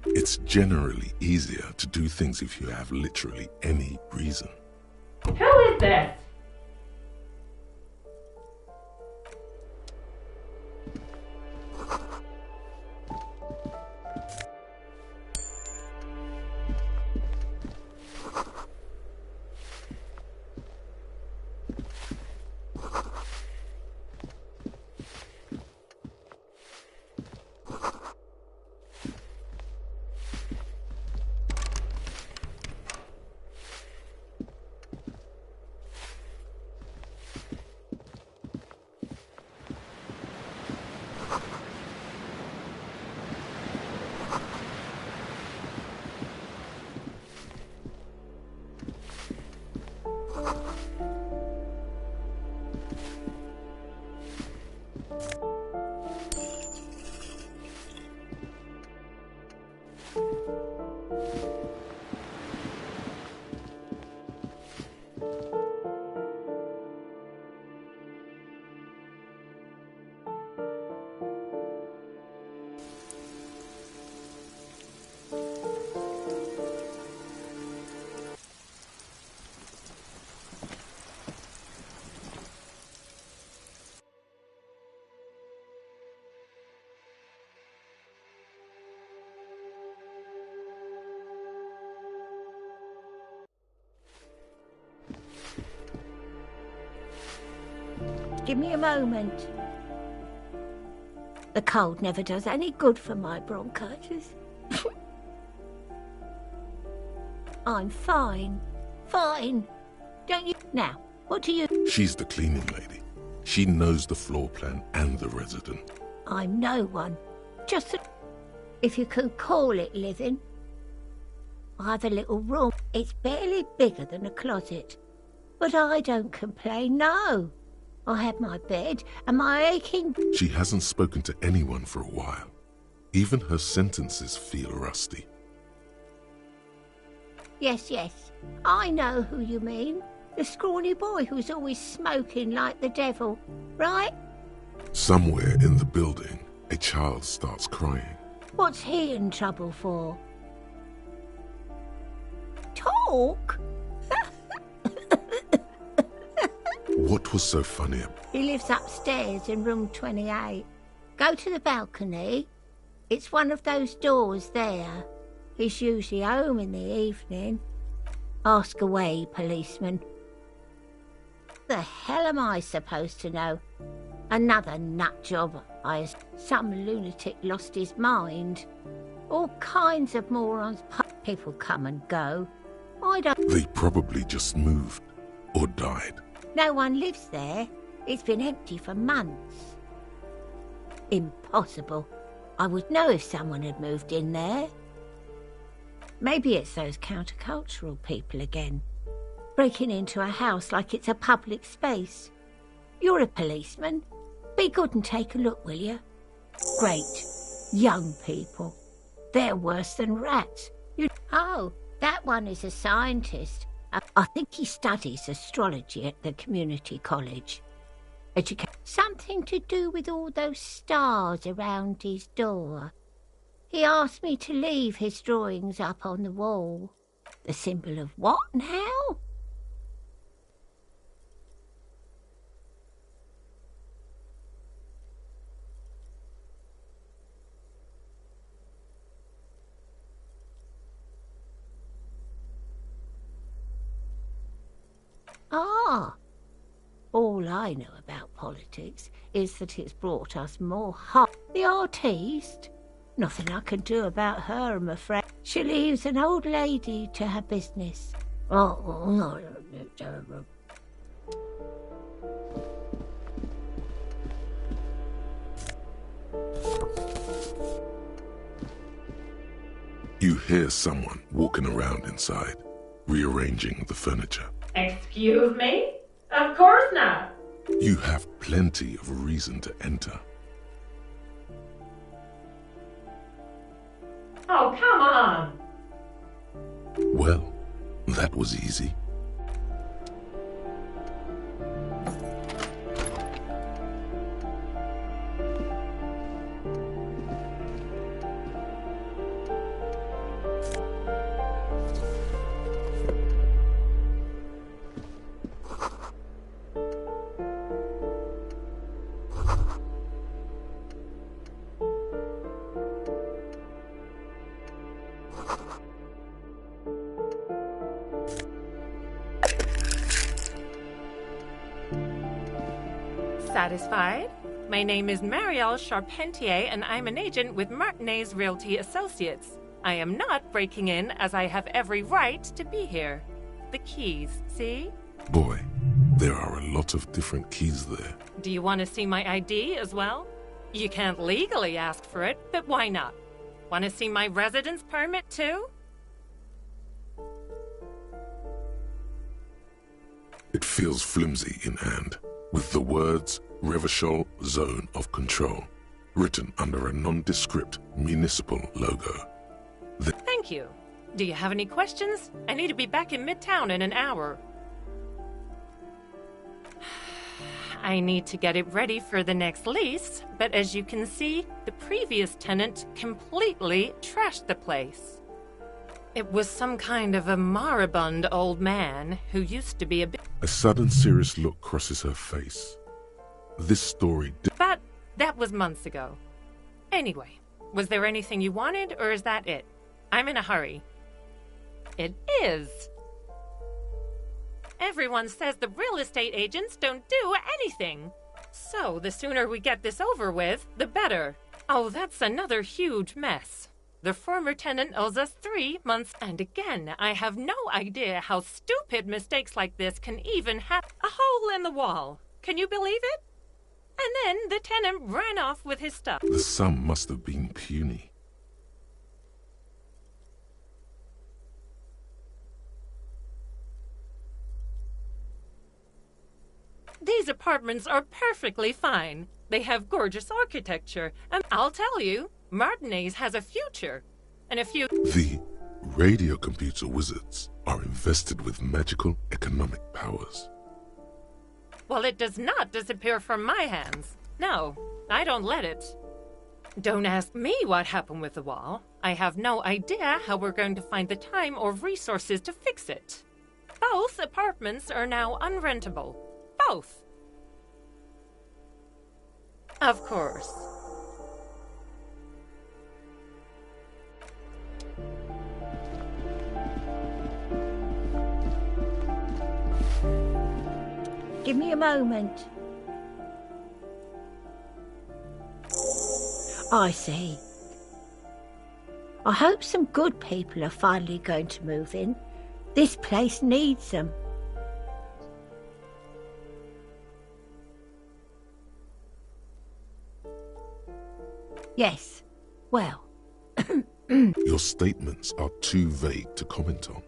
It's generally easier to do things if you have literally any reason. Who is this? Give me a moment. The cold never does any good for my bronchitis. I'm fine. Fine. Don't you... Now, what do you... She's the cleaning lady. She knows the floor plan and the resident. I'm no one. Just a... If you could call it living. I have a little room. It's barely bigger than a closet. But I don't complain, no. I have my bed and my aching... She hasn't spoken to anyone for a while. Even her sentences feel rusty. Yes, I know who you mean. The scrawny boy who's always smoking like the devil, right? Somewhere in the building, a child starts crying. What's he in trouble for? Talk? What was so funny? He lives upstairs in room 28. Go to the balcony. It's one of those doors there. He's usually home in the evening. Ask away, policeman. The hell am I supposed to know? Another nut job. Some lunatic lost his mind. All kinds of morons. People come and go. I don't... They probably just moved or died. No one lives there. It's been empty for months. Impossible. I would know if someone had moved in there. Maybe it's those countercultural people again, breaking into a house like it's a public space. You're a policeman. Be good and take a look, will you? Great. Young people. They're worse than rats. Oh, that one is a scientist. I think he studies astrology at the community college. Something to do with all those stars around his door. He asked me to leave his drawings up on the wall. The symbol of what and how? Ah, all I know about politics is that it's brought us more harm. The artiste? Nothing I can do about her, I'm afraid. She leaves an old lady to her business. Oh, terrible. You hear someone walking around inside, rearranging the furniture. Excuse me? Of course not. You have plenty of reason to enter. Oh, come on. Well, that was easy. Satisfied? My name is Marielle Charpentier, and I'm an agent with Martinez Realty Associates. I am not breaking in, as I have every right to be here. The keys, see? Boy, there are a lot of different keys there. Do you want to see my ID as well? You can't legally ask for it, but why not? Want to see my residence permit too? It feels flimsy in hand, with the words Revachol Zone of Control written under a nondescript municipal logo. Thank you. Do you have any questions? I need to be back in Midtown in an hour. I need to get it ready for the next lease, but as you can see, the previous tenant completely trashed the place. It was some kind of a moribund old man who used to be a bit... A sudden serious look crosses her face. This story... But that was months ago. Anyway, was there anything you wanted, or is that it? I'm in a hurry. It is. Everyone says the real estate agents don't do anything. So the sooner we get this over with, the better. Oh, that's another huge mess. The former tenant owes us 3 months, and again, I have no idea how stupid mistakes like this can even happen. A hole in the wall. Can you believe it? And then the tenant ran off with his stuff. The sum must have been puny. These apartments are perfectly fine. They have gorgeous architecture, and I'll tell you, Martinez has a future. And a few... The radio computer wizards are invested with magical economic powers. Well, it does not disappear from my hands. No, I don't let it. Don't ask me what happened with the wall. I have no idea how we're going to find the time or resources to fix it. Both apartments are now unrentable. Both. Of course. Give me a moment. I see. I hope some good people are finally going to move in. This place needs them. Yes. Well. Your statements are too vague to comment on.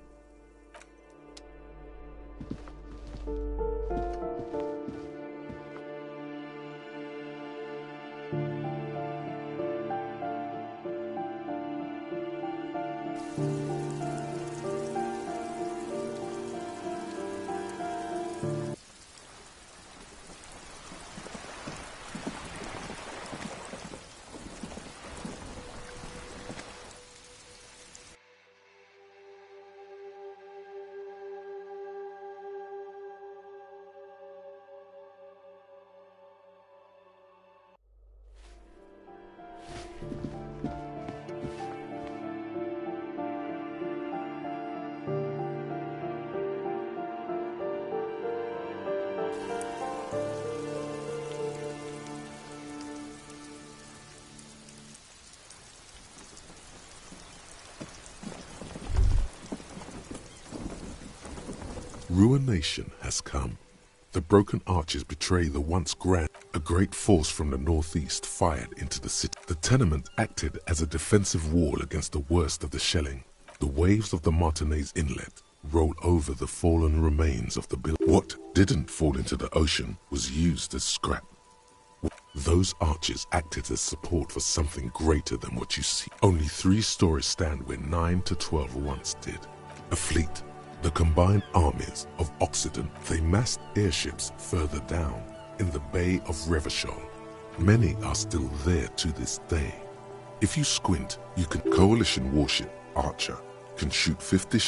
Ruination has come. The broken arches betray the once grand. A great force from the northeast fired into the city. The tenement acted as a defensive wall against the worst of the shelling. The waves of the Martinez Inlet rolled over the fallen remains of the building. What didn't fall into the ocean was used as scrap. Those arches acted as support for something greater than what you see. Only 3 stories stand where 9 to 12 once did. A fleet. The combined armies of Occident, they massed airships further down in the Bay of Revachol. Many are still there to this day. If you squint, you can. Coalition warship Archer can shoot 50